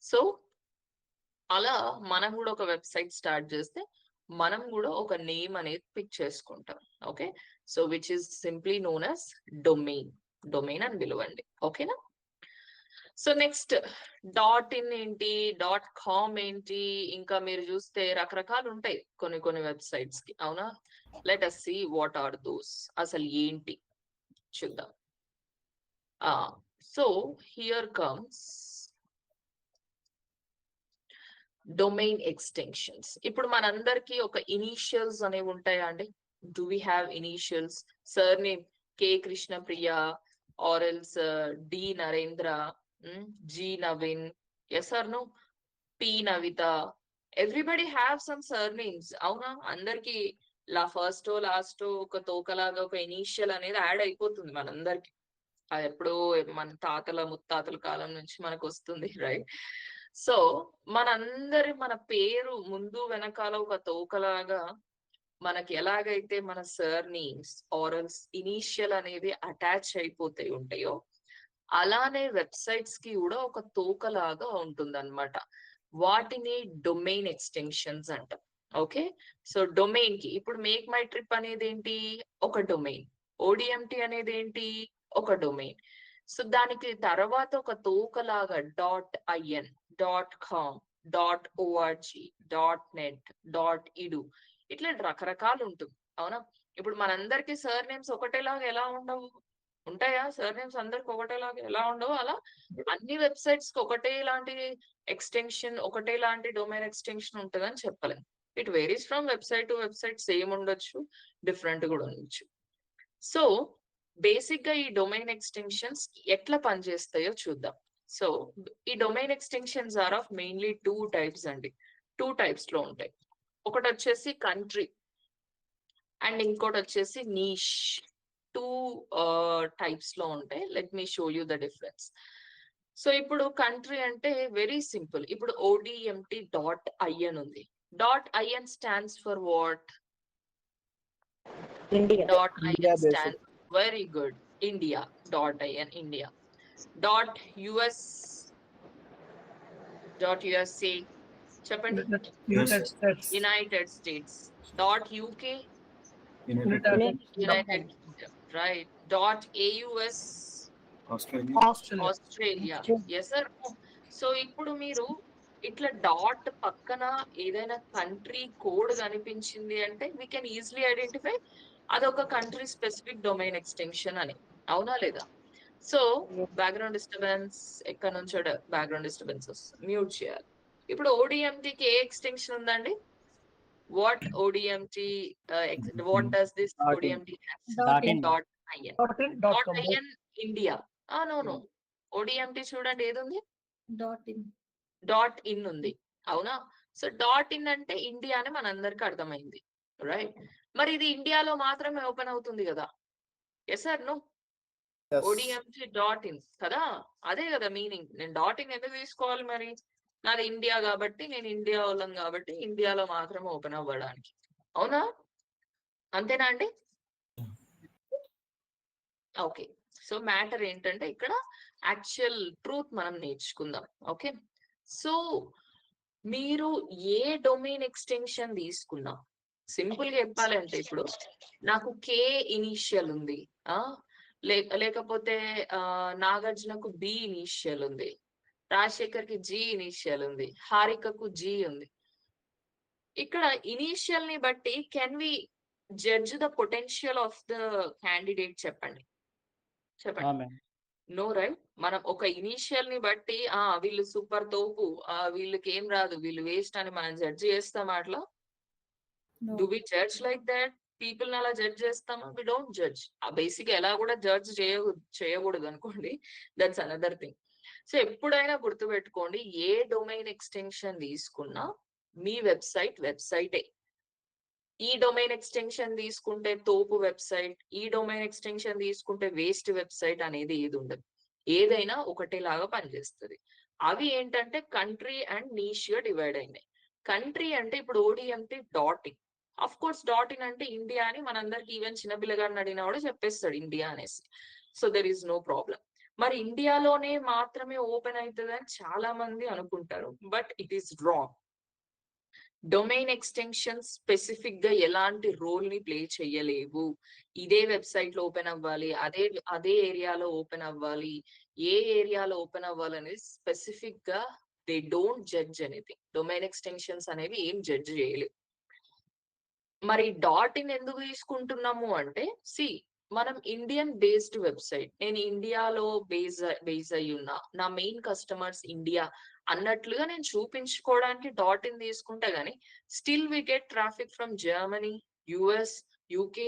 S1: సో అలా మనం కూడా ఒక వెబ్సైట్ స్టార్ట్ చేస్తే మనం కూడా ఒక నేమ్ అనేది పిక్ చేసుకుంటాం. Okay, so which is simply known as domain అని పిలవండి. ఓకేనా? సో నెక్స్ట్ డాట్ ఇన్ ఏంటి, డాట్ కామ్ ఏంటి, ఇంకా మీరు చూస్తే రకరకాలు ఉంటాయి కొన్ని వెబ్సైట్స్ కి, అవునా? Let us see what are those. అసలు ఏంటి చూద్దాం. So here comes domain extensions. ఇప్పుడు మనందరికి ఒక ఇనీషియల్స్ అనేవి ఉంటాయా అండి? Do we have initials? Surname K Krishnapriya or else D Narendra, G Naveen, yes or no? P Navitha. Everybody have some surnames, అవునా? అందరికి ఫస్ట్ లాస్ట్ ఒక తోకలాగా ఒక ఇనీషియల్ అనేది యాడ్ అయిపోతుంది మనందరికి. అది ఎప్పుడో మన తాతల ముత్తాతల కాలం నుంచి మనకు వస్తుంది, రైట్? సో మన పేరు ముందు వెనకాల ఒక తోకలాగా మనకి ఎలాగైతే మన సర్ నేమ్స్ ఆరల్స్ ఇనీషియల్ అనేవి అటాచ్ అయిపోతాయి ఉంటాయో, అలానే వెబ్సైట్స్ కి కూడా ఒక తోకలాగా ఉంటుంది అనమాట. వాటిని డొమైన్ ఎక్స్టెన్షన్స్ అంటాం. ఓకే, సో డొమైన్ కి ఇప్పుడు మేక్ మై ట్రిప్ అనేది ఏంటి? ఒక డొమైన్. ఓడిఎంటి అనేది ఏంటి? ఒక డొమైన్. సో దానికి తర్వాత ఒక తోకలాగా .in, .com, .org, .net, .edu ఇట్లా రకరకాలు ఉంటుంది, అవునా? ఇప్పుడు మనందరికి సర్ నేమ్స్ ఒకటేలాగా ఎలా ఉండవు? ఉంటాయా? సర్ నేమ్స్ అందరికి ఒకటేలాగా ఎలా ఉండవు, అలా అన్ని వెబ్సైట్స్ కి ఒకటే లాంటి ఎక్స్టెన్షన్, ఒకటే లాంటి డొమైన్ ఎక్స్టెన్షన్ ఉంటుందని చెప్పలేం. It varies from website to website. Same ఉండొచ్చు, డిఫరెంట్ కూడా ఉండొచ్చు. సో బేసిక్ గా ఈ డొమైన్ ఎక్స్టెన్షన్స్ ఎట్లా పనిచేస్తాయో చూద్దాం. సో ఈ domain extensions are of mainly 2 types అండి. 2 టైప్స్ లో ఉంటాయి. ఒకటి వచ్చేసి కంట్రీ అండ్ ఇంకోటి వచ్చేసి నీష్. 2 టైప్స్ లో ఉంటాయి. Let me show you the difference. So ఇప్పుడు కంట్రీ అంటే వెరీ సింపుల్. ఇప్పుడు ODMT .in ఉంది. .in stands for what?
S2: India.
S1: .in stands very good. India. .in India. .us, .usa, చెప్పండి.
S2: United States.
S1: United States. Dot UK,
S2: United
S1: United Kingdom, right. Dot AUS,
S2: Australia.
S1: Australia. Yes sir. So ఇప్పుడు మీరు ఇట్లా డాట్ పక్కన ఏదైనా కంట్రీ కోడ్ కనిపించింది అంటే వీ కెన్ ఈజీలీ ఐడెంటిఫై అదొక కంట్రీ స్పెసిఫిక్ డొమైన్ ఎక్స్టెన్షన్ అని. అవునా లేదా? సో బ్యాక్గ్రౌండ్ డిస్టర్బెన్స్, ఎక్కడ నుంచో బ్యాక్గ్రౌండ్ డిస్టర్బెన్స్ వస్తుంది, మ్యూట్ చేయాలి. ఇప్పుడు ODMTకి ఏ ఎక్స్టెన్షన్ ఉందండి? What ODMT, what does this
S3: Dot in.
S1: ODMT
S3: Dot in.
S1: Dot IN.
S2: Dot
S1: dot
S2: com.
S1: IN India. No ODMT చూడండి ఏది ఉంది? డాట్ ఇన్ ఉంది. అవునా? సో డాట్ ఇన్ అంటే ఇండియా అని మనందరికి అర్థమైంది, రైట్? మరి ఇది ఇండియాలో మాత్రమే ఓపెన్ అవుతుంది కదా? Yes sir no? ODMT dot in కదా, అదే కదా మీనింగ్. నేను డాట్ ఇన్ ఎందుకు తీసుకోవాలి మరి? నాది ఇండియా కాబట్టి, నేను ఇండియా వాళ్ళం కాబట్టి ఇండియాలో మాత్రమే ఓపెన్ అవ్వడానికి. అవునా? అంతేనా అండి? ఓకే. సో మ్యాటర్ ఏంటంటే ఇక్కడ యాక్చువల్ ట్రూత్ మనం నేర్చుకుందాం. ఓకే. సో మీరు ఏ డొమైన్ ఎక్స్టెన్షన్ తీసుకున్నా, సింపుల్ గా చెప్పాలంటే ఇప్పుడు నాకు K ఇనిషియల్ ఉంది, లేకపోతే నాగార్జునకు B ఇనిషియల్ ఉంది, రాజశేఖర్ కి G ఇనిషియల్ ఉంది, హారికకు G ఉంది. ఇక్కడ ఇనిషియల్ ని బట్టి can we judge the potential of the candidate? చెప్పండి. No, right? మనం ఒక ఇనిషియల్ ని బట్టి వీళ్ళు సూపర్ తోపు, వీళ్ళకి ఏం రాదు, వీళ్ళు వేస్ట్ అని మనం జడ్జ్ చేస్తాం అట్లా? Do we judge like that? People ని అలా జడ్జ్ చేస్తామా? We don't judge. బేసిక్ ఎలా కూడా జడ్జ్ చేయకూడదు అనుకోండి, దట్స్ అనదర్ థింగ్. సో ఎప్పుడైనా గుర్తుపెట్టుకోండి, ఏ డొమైన్ ఎక్స్టెన్షన్ తీసుకున్నా మీ వెబ్సైటే. ఈ డొమైన్ ఎక్స్టెన్షన్ తీసుకుంటే తోపు వెబ్సైట్, ఈ డొమైన్ ఎక్స్టెన్షన్ తీసుకుంటే వేస్ట్ వెబ్సైట్ అనేది ఏది ఉండదు. ఏదైనా ఒకటేలాగా పనిచేస్తుంది. అవి ఏంటంటే కంట్రీ అండ్ నీష్ గా డివైడ్ అయినాయి. కంట్రీ అంటే ఇప్పుడు ODMT dot in. Of course dot in అంటే ఇండియా అని మనందరికి ఈవెన్ చిన్నపిల్లగారిని అడిగినా కూడా చెప్పేస్తాడు ఇండియా అనేసి. So there is no problem. మరి ఇండియాలోనే మాత్రమే ఓపెన్ అవుతుంది అని చాలా మంది అనుకుంటారు, but it is wrong. Domain extension specific గా ఎలాంటి రోల్ ని ప్లే చేయలేవు. ఇదే వెబ్సైట్ లో ఓపెన్ అవ్వాలి, అదే ఏరియాలో ఓపెన్ అవ్వాలి, ఏ ఏరియాలో ఓపెన్ అవ్వాలి అనేది స్పెసిఫిక్ గా they don't judge anything. Domain extensions అనేవి ఏం జడ్జ్ చేయలేవు. మరి డాట్ ఇన్ ఎందుకు తీసుకుంటున్నాము అంటే, మనం ఇండియన్ బేస్డ్ వెబ్సైట్, నేను ఇండియాలో బేస్ అయి ఉన్నా, నా మెయిన్ కస్టమర్స్ ఇండియా అన్నట్లుగా నేను చూపించుకోవడానికి డాట్ ఇన్ తీసుకుంటా గానీ still we get traffic from Germany, US, UK,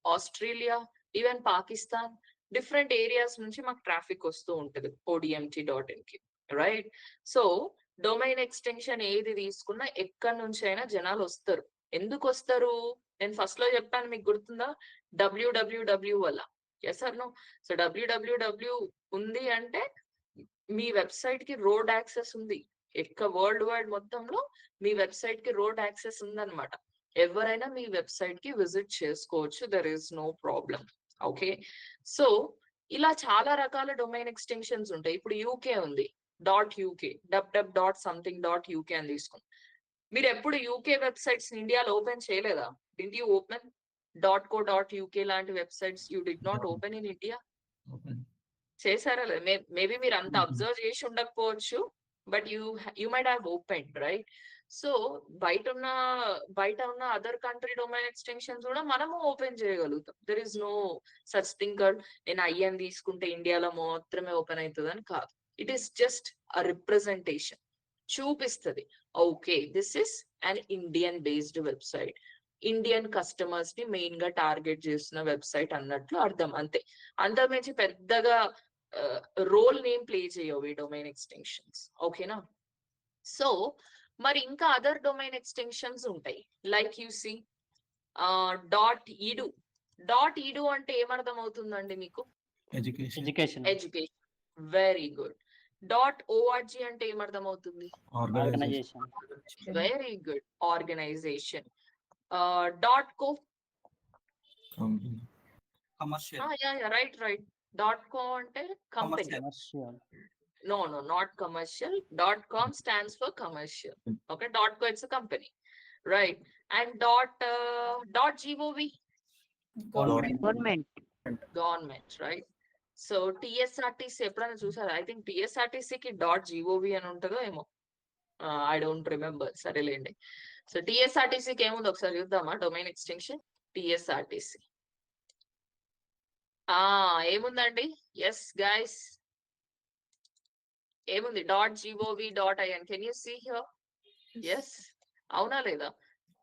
S1: Australia, even Pakistan, different areas నుంచి మాకు ట్రాఫిక్ వస్తూ ఉంటుంది ODMT.in కి, రైట్? సో డొమైన్ ఎక్స్టెన్షన్ ఏది తీసుకున్నా ఎక్కడి నుంచి అయినా జనాలు వస్తారు. ఎందుకు వస్తారు? నేను ఫస్ట్ లో చెప్పాను, మీకు గుర్తుందా? www వల్ల. Yes or no? So www ఉంది అంటే మీ వెబ్సైట్ కి రోడ్ యాక్సెస్ ఉంది. వరల్డ్ వైడ్ మొత్తంలో మీ వెబ్సైట్ కి రోడ్ యాక్సెస్ ఉందన్నమాట. ఎవరైనా మీ వెబ్సైట్ కి విజిట్ చేసుకోవచ్చు, there is no problem. Okay. So ఇలా చాలా రకాల డొమైన్ ఎక్స్టెన్షన్స్ ఉంటాయి. ఇప్పుడు UK ఉంది, .UK, www.something.uk అని తీసుకుని మీరు ఎప్పుడు UK వెబ్సైట్స్ ఇండియాలో ఓపెన్ చేయలేదా? డింట్ యూ ఓపెన్ .co.uk లాంటి websites? You did not open in India. చేశారా? మేబీ మీరు అంత అబ్జర్వ్ చేసి ఉండకపోవచ్చు, but you might have open, right? So బయట ఉన్న అదర్ కంట్రీ డొమైన్ ఎక్స్టెన్షన్స్ కూడా మనము ఓపెన్ చేయగలుగుతాం. There is no such thing called నేను IN తీసుకుంటే ఇండియాలో మాత్రమే ఓపెన్ అవుతుంది అని కాదు. It is just a representation, చూపిస్తుంది okay this is an Indian based website, Indian customers ని మెయిన్ గా టార్గెట్ చేస్తున్న వెబ్సైట్ అన్నట్లు అర్థం. అంతే. అంతకుమించి పెద్దగా రోల్ నేమ్ ప్లే చేయవు ఈ డొమైన్ ఎక్స్టెన్షన్స్. ఓకేనా? సో మరి ఇంకా అదర్ డొమైన్ ఎక్స్టెన్షన్స్ ఉంటాయి, లైక్ యూసి .edu. .edu అంటే ఏమర్థం అవుతుందండి మీకు?
S3: ఎడ్యుకేషన్.
S1: Very good. .org అంటే ఏమర్థం అవుతుంది?
S3: Organisation.
S1: Very good, organisation. .co,
S2: Commercial.
S1: Right. .co అంటే company. No, not commercial. .com stands for commercial. Okay, .co it's a company, right? And .gov,
S4: Government.
S1: government, right? So TSRTC ఎప్పుడైనా చూసారా? I think TSRTC కి .gov అని ఉంటుందో ఏమో. I don't remember. సరేలేండి. సో TSRTC కి ఏముంది ఒకసారి చూద్దామా? Domain extension TSRTC. ఏముందండి? ఎస్ గైస్, ఏముంది? .gov.in. Can you see here? Yes, అవునా లేదా?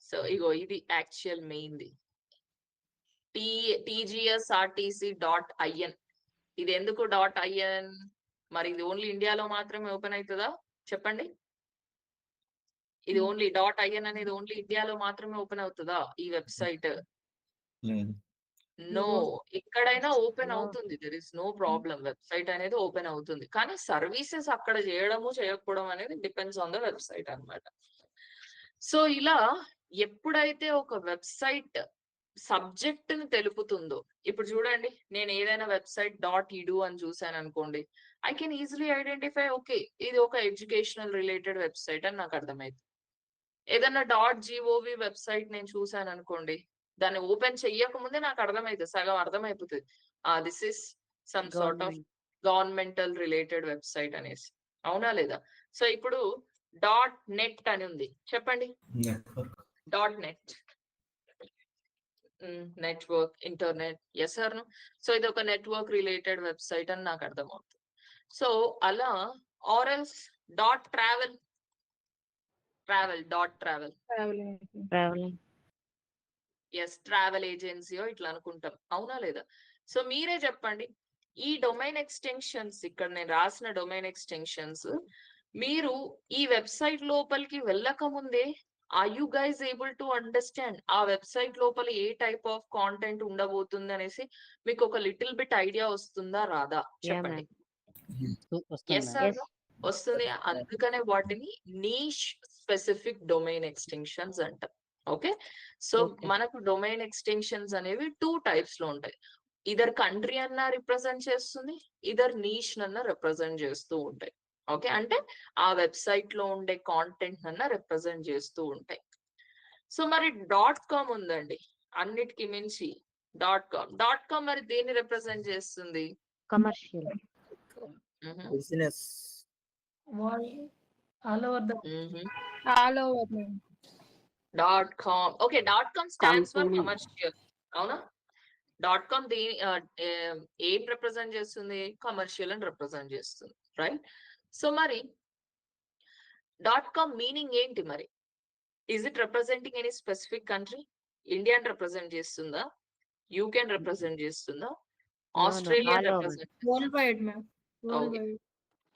S1: సో ఇగో ఇది యాక్చువల్ మెయిన్ది. TGSRTC.in. ఇది ఎందుకు .in? మరి ఇది ఓన్లీ ఇండియాలో మాత్రమే ఓపెన్ అవుతుందా చెప్పండి? ఇది ఓన్లీ .in అనేది ఓన్లీ ఇండియాలో మాత్రమే ఓపెన్ అవుతుందా ఈ వెబ్సైట్? నో, ఎక్కడైనా ఓపెన్ అవుతుంది. There is no problem. Website అనేది ఓపెన్ అవుతుంది, కానీ సర్వీసెస్ అక్కడ చేయడము చేయకపోవడం అనేది డిపెండ్స్ ఆన్ ద వెబ్సైట్ అన్నమాట. సో ఇలా ఎప్పుడైతే ఒక వెబ్సైట్ సబ్జెక్ట్ ని తెలుపుతుందో, ఇప్పుడు చూడండి, నేను ఏదైనా వెబ్సైట్ .edu అని చూసాను అనుకోండి, I can easily identify, okay ఇది ఒక ఎడ్యుకేషనల్ రిలేటెడ్ వెబ్సైట్ అని నాకు అర్థమైంది. ఏదైనా .gov వెబ్సైట్ నేను చూసాను అనుకోండి, దాన్ని ఓపెన్ చెయ్యకముందే నాకు అర్థమైతుంది, సగం అర్థమైపోతుంది, this is some sort of governmental related website అనేసి. అవునా లేదా? సో ఇప్పుడు .net అని ఉంది, చెప్పండి. .net network, internet, yes or no? So ఇది ఒక నెట్వర్క్ రిలేటెడ్ వెబ్సైట్ అని నాకు అర్థమవుతుంది. సో అలా ఆర్ఎల్స్ .travel,
S4: Traveling.
S1: ఎస్, ట్రావెల్ ఏజెన్సీయో ఇట్లా అనుకుంటాం, అవునా లేదా? సో మీరే చెప్పండి, ఈ డొమైన్ ఎక్స్టెన్షన్స్, ఇక్కడ నేను రాసిన డొమైన్ ఎక్స్టెన్షన్స్, మీరు ఈ వెబ్సైట్ లోపలికి వెళ్ళక ముందే are you guys able to understand ఆ వెబ్సైట్ లోపల ఏ టైప్ ఆఫ్ కాంటెంట్ ఉండబోతుంది అనేసి మీకు ఒక లిటిల్ బిట్ ఐడియా వస్తుందా రాదా చెప్పండి? ఎస్ సార్, వస్తుంది. అందుకనే వాటిని నీష్ స్పెసిఫిక్ డొమైన్ ఎక్స్టెన్షన్స్ అంటాం. ఓకే, సో మనకు డొమైన్ ఎక్స్టెన్షన్స్ అనేవి 2 టైప్స్ లో ఉంటాయి. ఇదర్ కంట్రీ అన్న రిప్రజెంట్ చేస్తుంది, ఇదర్ నీష్ అన్న రిప్రజెంట్ చేస్తూ ఉంటాయి. ఓకే, అంటే ఆ వెబ్సైట్ లో ఉండే కాంటెంట్ అన్న రిప్రజెంట్ చేస్తూ ఉంటాయి. సో మరి .com ఉందండి, అన్నిటికీ మించి .com మరి దేన్ని రిప్రజెంట్ చేస్తుంది?
S4: Commercial.
S5: Business.
S2: All over the
S1: .com. Okay, .com stands for
S4: Company.
S1: commercial. అవునా? .com ఏం రిప్రజెంట్ చేస్తుంది? కమర్షియల్ అని రిప్రజెంట్ చేస్తుంది, రైట్? సో మరి .com మీనింగ్ ఏంటి మరి? Is it representing any specific country? ఇండియాని రిప్రజెంట్ చేస్తుందా? యూకేని రిప్రజెంట్ చేస్తుందా? Australia
S4: all over.
S1: Represent?
S2: worldwide, ma'am.
S1: Okay.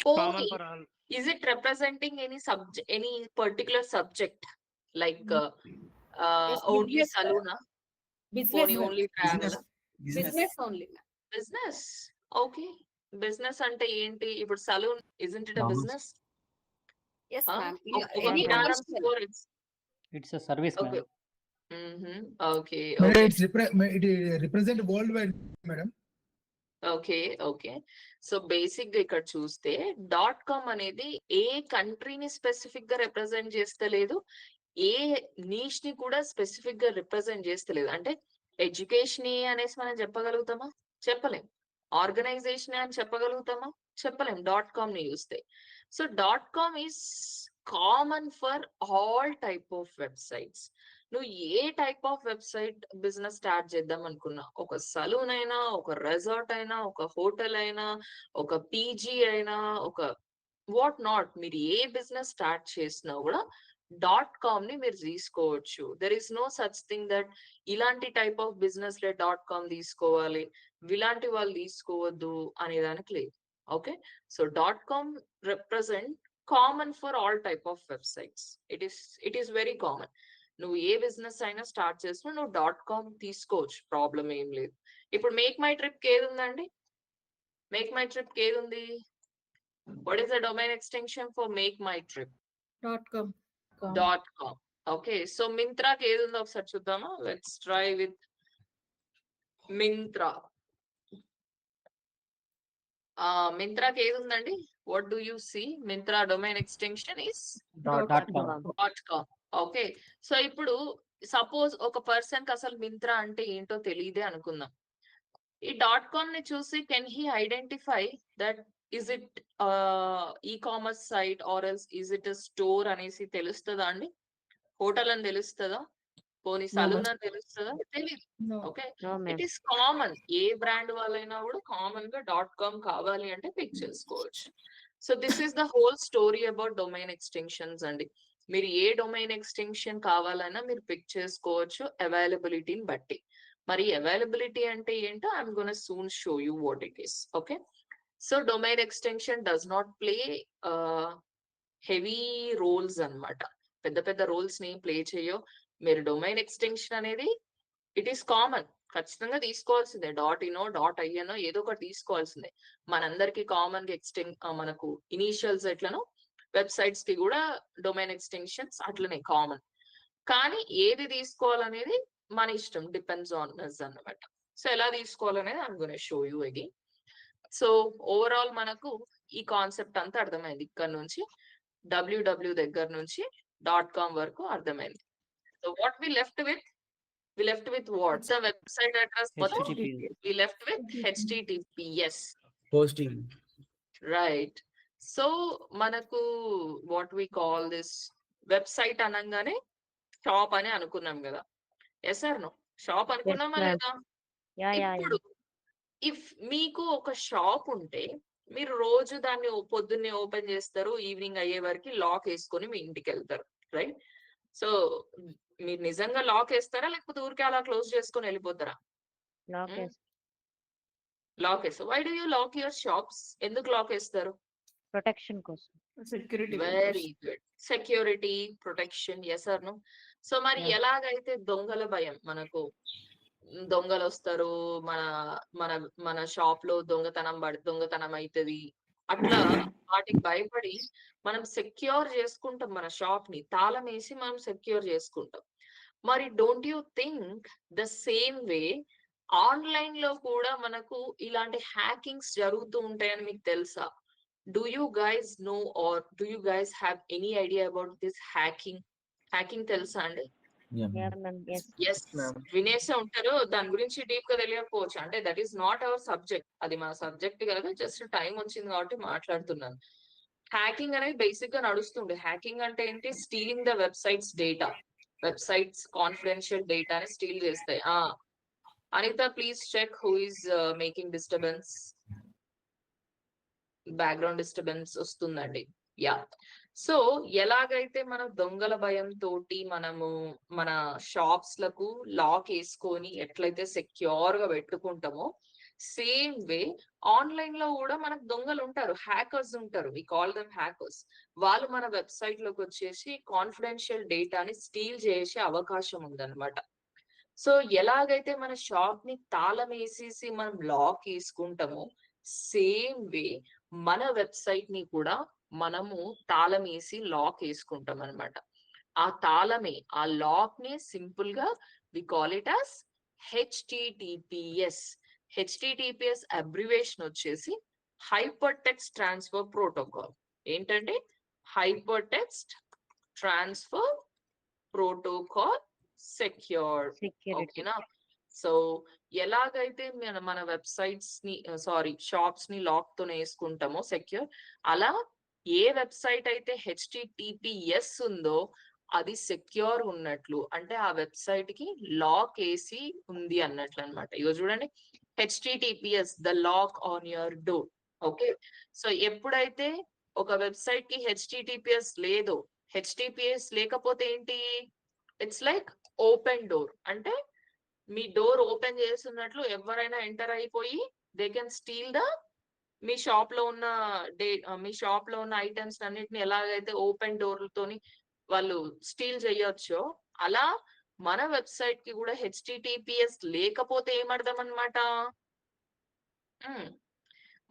S2: Worldwide.
S1: Okay. Is it representing any subject, any particular subject, like
S2: Yes,
S1: only
S2: business,
S1: Saluna,
S2: Business, ma'am.
S1: only travel,
S2: Business only.
S1: business? Okay, business ante enti? Ippudu saloon, isn't it a
S2: Yes.
S1: business?
S2: Yes, ma'am.
S1: Oka
S2: Any
S1: kirana
S2: commercial.
S1: store,
S3: It's a service,
S1: okay.
S3: madam.
S1: Okay,
S6: Madam,
S1: okay.
S6: it represent worldwide, madam.
S1: Okay. So basic గా ఇక్కడ చూస్తే .com అనేది ఏ కంట్రీని స్పెసిఫిక్ గా రిప్రజెంట్ చేస్తలేదు, ఏ నీష్ ని కూడా స్పెసిఫిక్ గా రిప్రజెంట్ చేస్తలేదు. అంటే ఎడ్యుకేషన్ అనేసి మనం చెప్పగలుగుతామా? చెప్పలేం. ఆర్గనైజేషన్ అని చెప్పగలుగుతామా? చెప్పలేం .com ని చూస్తే. So .com is common for all type of websites. నువ్వు ఏ type of website business start చేద్దాం అనుకున్నా, ఒక సలూన్ అయినా, ఒక రెసార్ట్ అయినా, ఒక హోటల్ అయినా, ఒక పీజీ అయినా, ఒక వాట్ నాట్, మీరు ఏ బిజినెస్ స్టార్ట్ చేసినా కూడా .com ని మీరు తీసుకోవచ్చు. There is no such thing that ఇలాంటి టైప్ ఆఫ్ బిజినెస్ లే .com తీసుకోవాలి, ఇలాంటి వాళ్ళు తీసుకోవద్దు అనే దానికి లేదు. Okay, so .com represent common for all type of websites. It is very common. నువ్వు ఏ బిజినెస్ అయినా స్టార్ట్ చేసినా నువ్వు .com తీసుకోవచ్చు, ప్రాబ్లం ఏం లేదు. ఇప్పుడు మేక్ మై ట్రిప్ కి ఏది ఉందండి? మేక్ మై ట్రిప్ కి ఏది ఉంది? What is the domain extension for Make my Trip?
S2: .com.
S1: .com. Okay, so మింత్రాకి ఏది ఉందో ఒకసారి చూద్దామా? Let's try with Myntra. మింత్రాకి ఏది ఉందండి? what do you see? Myntra domain extension is
S3: .com.
S1: .com. Okay, so ఇప్పుడు సపోజ్ ఒక పర్సన్ కి అసలు మింత్రా అంటే ఏంటో తెలియదే అనుకుందాం. ఈ .com ని చూసి can he identify that is it ecommerce site or else is it store అనేసి తెలుస్తుందా అండి? హోటల్ అని తెలుస్తుందా? పోనీ సలూన్ అని తెలుస్తుందా? తెలియదు.
S2: No.
S1: Okay,
S4: No, ma'am.
S1: It is common. A brand వాళ్ళైనా కూడా కామన్ గా .com కావాలి అంటే పిక్ చేసుకోవచ్చు. So this is the whole story about domain extensions అండి. మీరు ఏ డొమైన్ ఎక్స్టెన్షన్ కావాలన్నా మీరు పిక్ చేసుకోవచ్చు అవైలబిలిటీని బట్టి. మరి అవైలబిలిటీ అంటే ఏంటో I'm gonna soon show you what it is. Okay, so domain extension does not play heavy roles అన్నమాట. పెద్ద పెద్ద రోల్స్ ని ప్లే చేయో. మీరు డొమైన్ ఎక్స్టెన్షన్ అనేది ఇట్ ఈస్ కామన్, ఖచ్చితంగా తీసుకోవాల్సిందే. .in .in ఏదో ఒకటి తీసుకోవాల్సిందే. మనందరికి కామన్ గా మనకు ఇనీషియల్స్ ఎట్లనో వెబ్సైట్స్ కి కూడా డొమైన్ ఎక్స్టెన్షన్స్ అట్లనే కామన్. కానీ ఏది తీసుకోవాలనేది మన ఇష్టం, డిపెండ్స్ ఆన్ us అన్నమాట. సో ఎలా తీసుకోవాలనేది I'm gonna show you again. So overall మనకు ఈ కాన్సెప్ట్ అంతా అర్థమైంది. ఇక్కడ నుంచి www దగ్గర నుంచి .com వరకు అర్థమైంది. So what we left with what? The website address మొత్తం
S3: HTTP.
S1: we left with HTTPS.
S5: Hosting.
S1: Right. So మనకు what we call this website అనగానే షాప్ అని అనుకున్నాం కదా. Yes or no? షాప్ అనుకున్నామా
S4: ma'am.
S1: లేదా?
S4: Yeah, yeah, yeah.
S1: ఇప్పుడు ఇఫ్ మీకు ఒక షాప్ ఉంటే మీరు రోజు దాన్ని పొద్దున్నే ఓపెన్ చేస్తారు, ఈవినింగ్ అయ్యే వరకు లాక్ వేసుకొని మీ ఇంటికి వెళ్తారు, రైట్? సో మీరు నిజంగా లాక్ వేస్తారా లేకపోతే ఊరికే అలా క్లోజ్ చేసుకొని వెళ్ళిపోతారా?
S4: Lock
S1: Hmm.
S4: is
S1: లాక్ వేస్తారు. Why do you lock your shops? ఎందుకు లాక్ వేస్తారు?
S4: protection కోసం.
S2: Security.
S1: Very good. Security, protection. Yes or no? So మరి
S4: Yeah.
S1: ఎలాగైతే దొంగల భయం మనకు, దొంగలు వస్తారు, మన మన మన షాప్ లో దొంగతనం అవుతుంది, అట్లా వాటికి భయపడి మనం సెక్యూర్ చేసుకుంటాం మన షాప్ ని, తాళం వేసి మనం సెక్యూర్ చేసుకుంటాం. మరి don't you think the same way online లో కూడా మనకు ఇలాంటి హ్యాకింగ్స్ జరుగుతూ ఉంటాయని మీకు తెలుసా? Do you guys know or do you guys have any idea about this hacking? Hacking తెలుసా అండి?
S5: Yeah.
S4: Yeah, ma'am. Yes.
S1: Yes,
S5: Ma'am.
S1: వినేసే ఉంటారు. దాని గురించి డీప్ గా తెలియకపోవచ్చు, అంటే that is not our subject. అది మన సబ్జెక్ట్ కనుక జస్ట్ టైం వచ్చింది కాబట్టి మాట్లాడుతున్నాను. హ్యాకింగ్ అనేది బేసిక్ గా నడుస్తుండే. హ్యాకింగ్ అంటే ఏంటి? Stealing the websites data. Websites confidential డేటాని స్టీల్ చేస్తాయి. Anitha, please check who is making disturbance. Background disturbance వస్తుందండి. యా, సో ఎలాగైతే మన దొంగల భయం తోటి మనము మన షాప్స్ లకు లాక్ వేసుకొని ఎట్లయితే సెక్యూర్ గా పెట్టుకుంటామో, సేమ్ వే ఆన్లైన్ లో కూడా మనకు దొంగలు ఉంటారు, హ్యాకర్స్ ఉంటారు. We call them hackers. వాళ్ళు మన వెబ్సైట్ లోకి వచ్చేసి కాన్ఫిడెన్షియల్ డేటాని స్టీల్ చేసే అవకాశం ఉందన్నమాట. సో ఎలాగైతే మన షాప్ ని తాళం వేసేసి మనం లాక్ వేసుకుంటామో, సేమ్ వే మన వెబ్సైట్ ని కూడా మనము తాళం వేసి లాక్ వేసుకుంటాం అనమాట. ఆ తాళమే, ఆ లాక్ ని సింపుల్ గా we call it as HTTPS. HTTPS abbreviation వచ్చేసి హైపర్ టెక్స్ట్ ట్రాన్స్ఫర్ ప్రోటోకాల్. ఏంటంటే hyper text transfer protocol secure.
S4: Security.
S1: ఓకేనా? సో ఎలాగైతే మన వెబ్సైట్స్ ని షాప్స్ ని లాక్ తోనే వేసుకుంటామో సెక్యూర్, అలా ఏ వెబ్సైట్ అయితే HTTPS ఉందో అది సెక్యూర్ ఉన్నట్లు, అంటే ఆ వెబ్సైట్ కి లాక్ వేసి ఉంది అన్నట్లు అనమాట. ఇగో చూడండి, HTTPS the lock on your door. Okay, so ఎప్పుడైతే ఒక వెబ్సైట్ కి HTTPS లేదో, HTTPS లేకపోతే ఏంటి? It's like open door. అంటే మీ డోర్ ఓపెన్ చేస్తున్నట్లు ఎవరైనా ఎంటర్ అయిపోయి దే కెన్ స్టీల్ ద మీ షాప్ లో ఉన్న ఐటమ్స్ అన్నిటిని ఎలాగైతే ఓపెన్ డోర్లతోని వాళ్ళు స్టీల్ చేయొచ్చో, అలా మన వెబ్సైట్ కి కూడా HTTPS లేకపోతే ఏమర్థం అనమాట?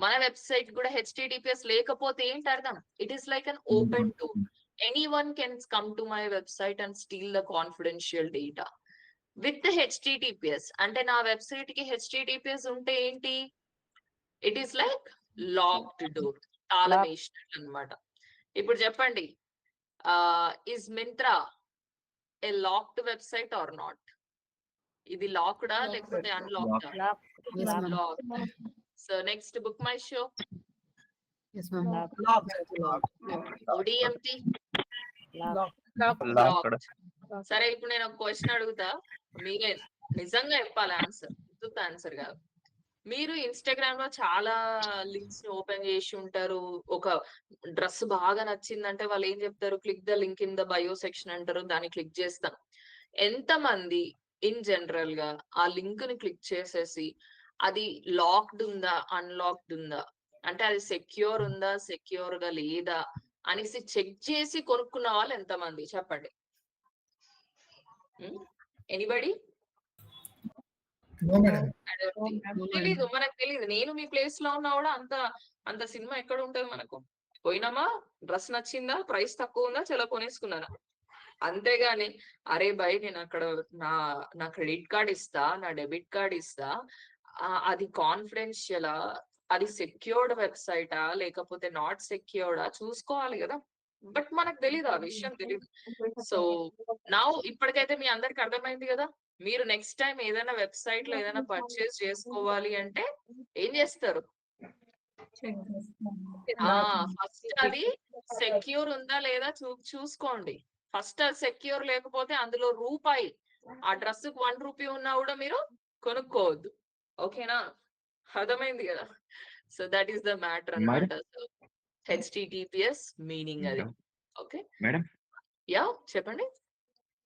S1: మన వెబ్సైట్ కూడా HTTPS లేకపోతే ఏంటి అర్థం? It is like an open door. Anyone can come to my website and steal the confidential data with HTTPS. అంటే నా వెబ్సైట్ కి HTTPS ఉంటే ఏంటి? It is like locked door. తాళం
S4: Lock.
S1: వేసినట్టు అన్నమాట. ఇప్పుడు చెప్పండి, is Myntra a locked website or not? ఇది లాక్డా లేకపోతే అన్లాక్డా?
S4: Lock.
S5: Yes,
S4: Lock.
S5: ma'am.
S1: Lock. So next Book my Show,
S5: Yes, ma'am.
S4: Lock.
S5: Lock.
S1: ODMT
S4: Lock.
S1: Locked. సరే ఇప్పుడు నేను ఒక క్వశ్చన్ అడుగుతా, మీరే నిజంగా చెప్పాలి ఆన్సర్, ఆన్సర్ కాదు. మీరు ఇన్స్టాగ్రామ్ లో చాలా లింక్స్ ని ఓపెన్ చేసి ఉంటారు. ఒక డ్రెస్ బాగా నచ్చిందంటే వాళ్ళు ఏం చెప్తారు, click the link in the bio section అంటారు, దాన్ని క్లిక్ చేస్తాం. ఎంతమంది ఇన్ జనరల్ గా ఆ లింక్ ని క్లిక్ చేసేసి అది లాక్డ్ ఉందా అన్లాక్డ్ ఉందా, అంటే అది సెక్యూర్ ఉందా సెక్యూర్ గా లేదా అనేసి చెక్ చేసి కొనుక్కున్న వాళ్ళు ఎంతమంది చెప్పండి. ఎనీబడి?
S6: No, madam.
S1: తెలీదు, మనకు తెలీదు. నేను మీ ప్లేస్ లో ఉన్నా కూడా అంత సినిమా ఎక్కడ ఉంటది మనకు? పోయినామా, డ్రెస్ నచ్చిందా, ప్రైస్ తక్కువ ఉందా, చలో కొనేసుకున్నారా. అంతేగాని అరే బై నేను అక్కడ నా క్రెడిట్ కార్డ్ ఇస్తా, నా డెబిట్ కార్డ్ ఇస్తా, అది కాన్ఫిడెన్షియలా, అది సెక్యూర్డ్ వెబ్సైటా లేకపోతే నాట్ సెక్యూర్డా చూసుకోవాలి కదా. బట్ మనకు తెలీదు, ఆ విషయం తెలీదు. సో నా ఇప్పటికైతే మీ అందరికి అర్థమైంది కదా. మీరు నెక్స్ట్ టైం ఏదైనా వెబ్సైట్ లో ఏదైనా పర్చేస్ చేసుకోవాలి అంటే ఏం చేస్తారు? ఫస్ట్ అది సెక్యూర్ ఉందా లేదా చూసుకోండి. ఫస్ట్ అది సెక్యూర్ లేకపోతే అందులో రూపాయి, ఆ డ్రెస్ కు 1 రూపీ ఉన్నా కూడా మీరు కొనుక్కోవద్దు. ఓకేనా, అర్థమైంది కదా. So that is the matter అన్నమాట. HTTPS మీనింగ్ అది. ఓకే
S7: మేడం,
S1: యా చెప్పండి.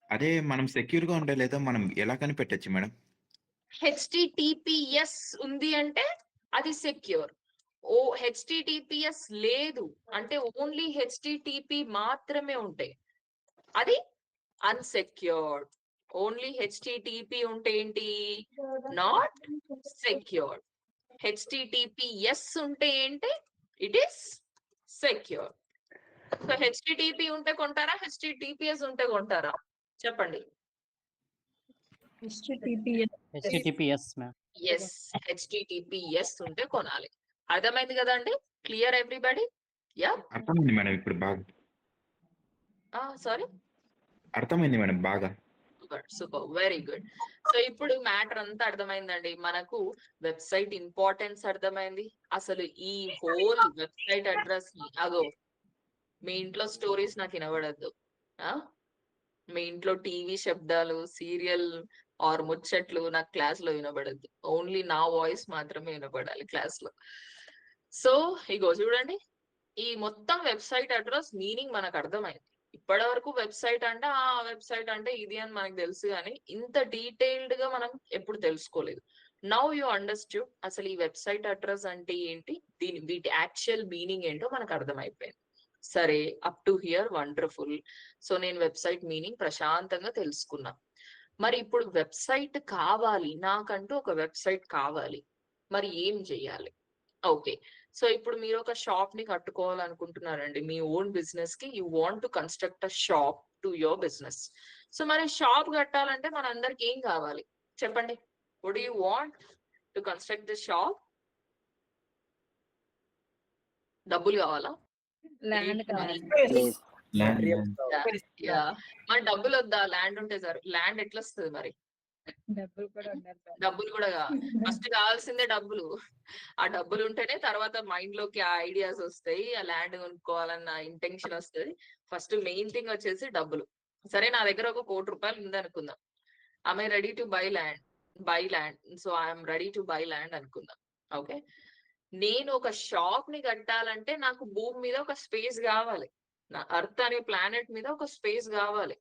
S7: అదే మనం సెక్యూర్ గా ఉండే లేదా మనం ఎలా కనిపెట్టచ్చు మేడం?
S1: HTTPS ఉంది అంటే అది సెక్యూర్. HTTPS లేదు అంటే ఓన్లీ HTTP మాత్రమే ఉంటాయి, అది అన్సెక్యూర్డ్. ఓన్లీ HTTP ఉంటే ఏంటి? Not secured. HTTPS ఉంటే ఏంటి? It is secure. So HTTP ఉంటే కొంటారా, HTTPS ఉంటే కొంటారా చెప్పండి.
S3: HTTPS ma'am.
S1: ఎస్, HTTPS ఉంటే కొనాలి. అర్థమైంది కదండి? Clear everybody? యా,
S7: అర్థమైంది మేడం, ఇప్పుడు బాగా
S1: సారీ,
S7: అర్థమైంది మేడం బాగా.
S1: Super, very good. సో ఇప్పుడు మ్యాటర్ అంతా అర్థమైందండి. మనకు వెబ్సైట్ ఇంపార్టెన్స్ అర్థమైంది. అసలు ఈ హోల్ వెబ్సైట్ అడ్రస్ ని అగో, మీ ఇంట్లో స్టోరీస్ నాకు వినబడద్దు, మీ ఇంట్లో టీవీ శబ్దాలు, సీరియల్ ఆర్ ముచ్చట్లు నాకు క్లాస్ లో వినబడద్దు. ఓన్లీ నా వాయిస్ మాత్రమే వినపడాలి క్లాస్ లో. సో ఇగో చూడండి, ఈ మొత్తం వెబ్సైట్ అడ్రస్ మీనింగ్ మనకు అర్థమైంది. ఇప్పటి వరకు వెబ్సైట్ అంటే వెబ్సైట్ అంటే ఇది అని మనకు తెలుసు, కానీ ఇంత డీటెయిల్డ్ గా మనం ఎప్పుడు తెలుసుకోలేదు. నౌ యూ అండర్స్టూడ్ అసలు ఈ వెబ్సైట్ అడ్రస్ అంటే ఏంటి, వీటి యాక్చువల్ మీనింగ్ ఏంటో మనకు అర్థమైపోయింది. సరే, up to hear wonderful. So నేను వెబ్సైట్ మీనింగ్ ప్రశాంతంగా తెలుసుకున్నా. మరి ఇప్పుడు వెబ్సైట్ కావాలి, నాకంటూ ఒక వెబ్సైట్ కావాలి, మరి ఏం చెయ్యాలి? ఓకే, సో ఇప్పుడు మీరు ఒక షాప్ ని కట్టుకోవాలనుకుంటున్నారండి, మీ ఓన్ బిజినెస్ కి. You want to construct a shop to your business. So మరి షాప్ కట్టాలంటే మన అందరికి ఏం కావాలి చెప్పండి? Would you want to construct the shop? డబ్బులు కావాలా?
S2: ల్యాండ్ కావాలి.
S1: మరి డబ్బులు వద్దా? ల్యాండ్ ఉంటే సార్. ల్యాండ్ ఎట్లా వస్తుంది మరి? డబ్బులు కూడా ఫస్ట్ కావాల్సిందే డబ్బులు. ఆ డబ్బులు ఉంటేనే తర్వాత మైండ్ లోకి ఆ ఐడియాస్ వస్తాయి, ఆ ల్యాండ్ కొనుక్కోవాలన్న ఇంటెన్షన్ వస్తుంది. ఫస్ట్ మెయిన్ థింగ్ వచ్చేసి డబ్బులు. సరే, నా దగ్గర ఒక ₹1,00,00,000 ఉంది అనుకుందాం. I ready to by land. So I'm ready to by land అనుకుందాం. ఓకే, నేను ఒక షాప్ ని కట్టాలంటే నాకు భూమి మీద ఒక స్పేస్ కావాలి, నా అర్త్ అనే ప్లానెట్ మీద ఒక స్పేస్ కావాలి.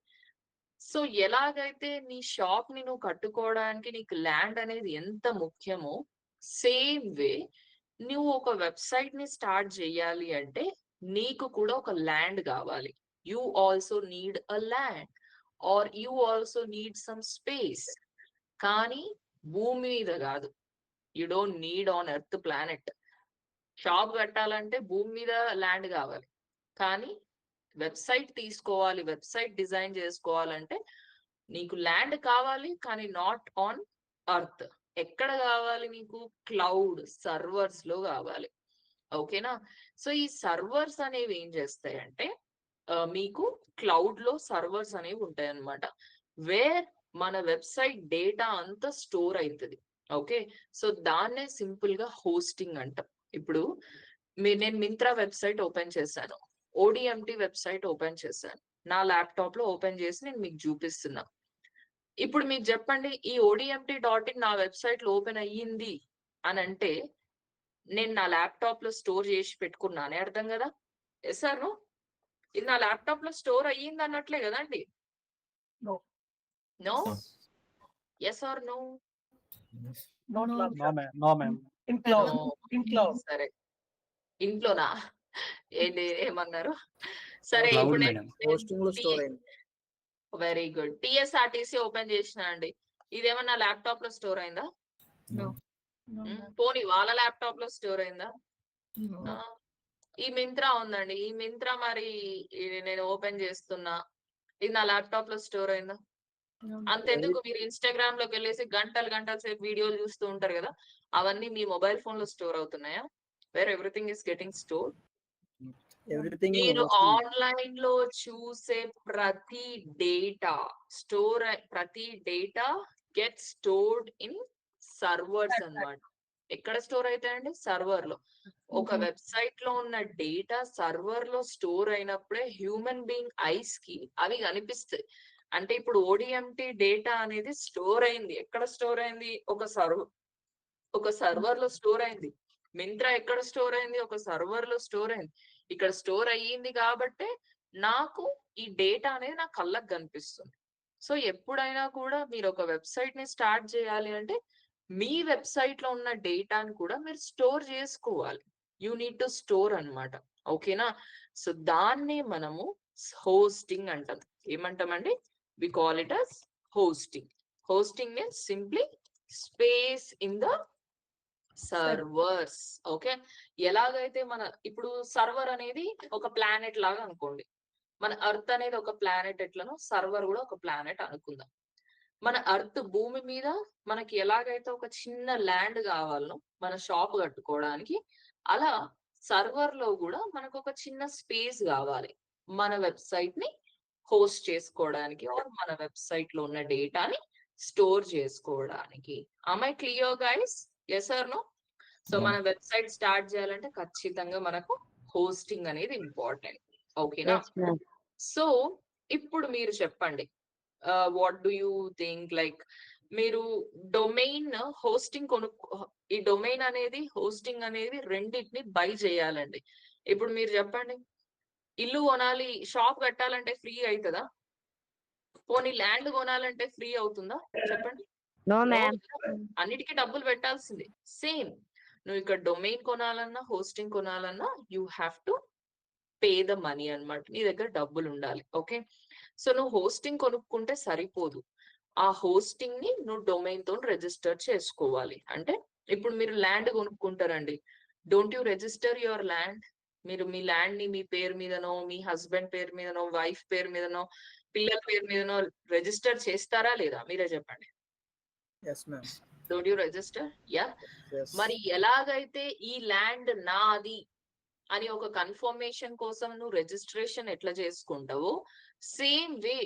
S1: సో ఎలాగైతే నీ షాప్ ని నువ్వు కట్టుకోవడానికి నీకు ల్యాండ్ అనేది ఎంత ముఖ్యమో, సేమ్ వే నువ్వు ఒక వెబ్సైట్ ని స్టార్ట్ చేయాలి అంటే నీకు కూడా ఒక ల్యాండ్ కావాలి. You also need a land or you also need some space. కానీ భూమి మీద కాదు. You don't need on earth planet. Shop కట్టాలంటే భూమి మీద ల్యాండ్ కావాలి, కానీ వెబ్సైట్ తీసుకోవాలి, వెబ్సైట్ డిజైన్ చేసుకోవాలంటే నీకు ల్యాండ్ కావాలి, కానీ నాట్ ఆన్ అర్త్. ఎక్కడ కావాలి నీకు? క్లౌడ్ సర్వర్స్ లో కావాలి. ఓకేనా? సో ఈ సర్వర్స్ అనేవి ఏం చేస్తాయంటే మీకు క్లౌడ్ లో సర్వర్స్ అనేవి ఉంటాయి అన్నమాట. వేర్ మన వెబ్సైట్ డేటా అంతా స్టోర్ అవుతుంది. ఓకే, సో దాన్నే సింపుల్ గా హోస్టింగ్ అంటాం. ఇప్పుడు నేను మింత్రా వెబ్సైట్ ఓపెన్ చేశాను, ఓడిఎంటి వెబ్సైట్ ఓపెన్ చేశాను, నా ల్యాప్టాప్ లో ఓపెన్ చేసి నేను మీకు చూపిస్తున్నా. ఇప్పుడు మీకు చెప్పండి, ఈ ODMT.in నా వెబ్సైట్ లో ఓపెన్ అయ్యింది అని అంటే నేను నా ల్యాప్టాప్ లో స్టోర్ చేసి పెట్టుకున్నానే అర్థం కదా? Yes sir no? ఇది నా ల్యాప్టాప్ లో స్టోర్ అయ్యింది అన్నట్లే కదండి?
S5: No.
S1: No? Yes or no?
S5: Not
S2: No.
S5: laptop.
S3: No ma'am.
S5: In cloud.
S1: No.
S5: In cloud.
S1: సరే, ఇంట్లోనా? ఏంటి ఏమన్నారు? సరే,
S3: Cloud
S1: ఇప్పుడు
S3: మేడం.
S5: Hosting లో store అయింది.
S1: Very good. TSRTC ఓపెన్ చేసిన అండి, ఇదేమన్నా ల్యాప్టాప్ లో స్టోర్ అయిందా?
S2: No.
S1: పోనీ వాళ్ళ ల్యాప్టాప్ లో స్టోర్ అయిందా?
S2: No.
S1: ఆ, ఈ మింత్రా ఉందండి, ఈ మింత్రా మరి ఇది నేను ఓపెన్ చేస్తున్నా, ఇది నా ల్యాప్టాప్ లో స్టోర్ అయిందా? అంతెందుకు, మీరు ఇన్స్టాగ్రామ్ లోకి వెళ్ళేసి గంటలు గంటల సేపు వీడియోలు చూస్తూ ఉంటారు కదా, అవన్నీ మీ మొబైల్ ఫోన్ లో స్టోర్ అవుతున్నాయా? Where everything is getting store.
S5: Everything
S1: మీరు
S5: hosting.
S1: ఆన్లైన్ లో చూసే ప్రతి డేటా ప్రతి data get stored in servers అన్నమాట. ఎక్కడ స్టోర్ అవుతాయండి? సర్వర్ లో. ఒక వెబ్సైట్ లో ఉన్న డేటా సర్వర్ లో స్టోర్ అయినప్పుడే హ్యూమన్ బీయింగ్ ఐస్ కి అవి కనిపిస్తాయి. అంటే ఇప్పుడు ODMT డేటా అనేది స్టోర్ అయింది. ఎక్కడ స్టోర్ అయింది? ఒక సర్వర్ లో స్టోర్ అయింది. మింత్రా ఎక్కడ స్టోర్ అయింది? ఒక సర్వర్ లో స్టోర్ అయింది. ఇక్కడ స్టోర్ అయ్యింది కాబట్టే నాకు ఈ డేటా అనేది నా కళ్ళకు కనిపిస్తుంది. సో ఎప్పుడైనా కూడా మీరు ఒక వెబ్సైట్ ని స్టార్ట్ చేయాలి అంటే మీ వెబ్సైట్ లో ఉన్న డేటాని కూడా మీరు స్టోర్ చేసుకోవాలి. యూ నీడ్ టు స్టోర్ అన్నమాట. ఓకేనా? సో దాన్ని మనము హోస్టింగ్ అంటాం. ఏమంటామండి? We call it as hosting. Hosting means simply space in the servers. Okay, ఎలాగైతే మన ఇప్పుడు సర్వర్ అనేది ఒక ప్లానెట్ లాగా అనుకోండి. మన అర్త్ అనేది ఒక ప్లానెట్ ఎట్లనో సర్వర్ కూడా ఒక ప్లానెట్ అనుకుందాం. మన అర్త్ భూమి మీద మనకి ఎలాగైతే ఒక చిన్న ల్యాండ్ కావాలనో మన షాప్ కట్టుకోవడానికి, అలా సర్వర్ లో కూడా మనకు ఒక చిన్న స్పేస్ కావాలి మన వెబ్సైట్ ని హోస్ట్ చేసుకోవడానికి, ఆర్ మన వెబ్సైట్ లో ఉన్న డేటాని స్టోర్ చేసుకోవడానికి. am I clear guys? yes or no? So మన వెబ్సైట్ స్టార్ట్ చేయాలంటే ఖచ్చితంగా మనకు హోస్టింగ్ అనేది ఇంపార్టెంట్. ఓకేనా?
S4: Yes, ma'am.
S1: సో ఇప్పుడు మీరు చెప్పండి, what do you think, like మీరు డొమైన్ హోస్టింగ్ ఈ డొమైన్ అనేది హోస్టింగ్ అనేది రెండింటిని బై చేయాలండి. ఇప్పుడు మీరు చెప్పండి, ఇల్లు కొనాలి, షాప్ కట్టాలంటే ఫ్రీ అవుతుందా? పోనీ ల్యాండ్ కొనాలంటే ఫ్రీ అవుతుందా? చెప్పండి.
S4: No,
S1: No
S4: ma'am.
S1: కదా? అన్నిటికీ డబ్బులు పెట్టాల్సిందే. సేమ్ నువ్వు ఇక్కడ డొమైన్ కొనాలన్నా హోస్టింగ్ కొనాలన్నా you have to pay the money అన్నమాట. నీ దగ్గర డబ్బులు ఉండాలి. ఓకే, సో నువ్వు హోస్టింగ్ కొనుక్కుంటే సరిపోదు, ఆ హోస్టింగ్ ని నువ్వు డొమైన్ తో రిజిస్టర్ చేసుకోవాలి. అంటే ఇప్పుడు మీరు ల్యాండ్ కొనుక్కుంటారండి, don't you register your land? మీరు మీ ల్యాండ్ ని మీ పేరు మీదనో, మీ హస్బెండ్ పేరు మీదనో, వైఫ్ పేరు మీదనో, పిల్లల పేరు మీదనో రిజిస్టర్ చేస్తారా లేదా? మీరే చెప్పండి.
S5: Yes, ma'am.
S1: Don't you register? Yeah.
S5: Yes.
S1: మరి ఎలాగైతే ఈ ల్యాండ్ నాది అని ఒక కన్ఫర్మేషన్ కోసం నువ్వు రిజిస్ట్రేషన్ ఎట్లా చేసుకుంటావో, సేమ్ వే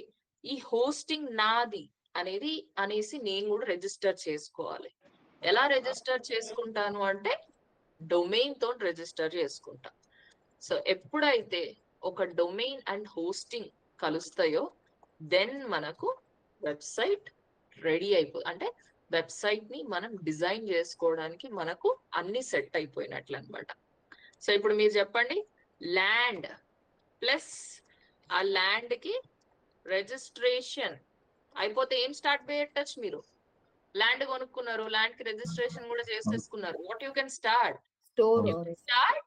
S1: ఈ హోస్టింగ్ నాది అనేసి నేను కూడా రిజిస్టర్ చేసుకోవాలి. ఎలా రిజిస్టర్ చేసుకుంటాను అంటే డొమైన్ తో రిజిస్టర్ చేసుకుంటా. సో ఎప్పుడైతే ఒక డొమైన్ అండ్ హోస్టింగ్ కలుస్తాయో దెన్ మనకు వెబ్సైట్ రెడీ అయిపోతుంది. అంటే వెబ్సైట్ ని మనం డిజైన్ చేసుకోవడానికి మనకు అన్ని సెట్ అయిపోయినట్లు అనమాట. సో ఇప్పుడు మీరు చెప్పండి, ల్యాండ్ ప్లస్ ఆ ల్యాండ్ కి రిజిస్ట్రేషన్ అయిపోతే ఏం స్టార్ట్ పెట్టచ్చు? మీరు ల్యాండ్ కొనుక్కున్నారు, ల్యాండ్ కి రిజిస్ట్రేషన్ కూడా చేసేసుకున్నారు. What you can start?
S2: Store.
S1: You can start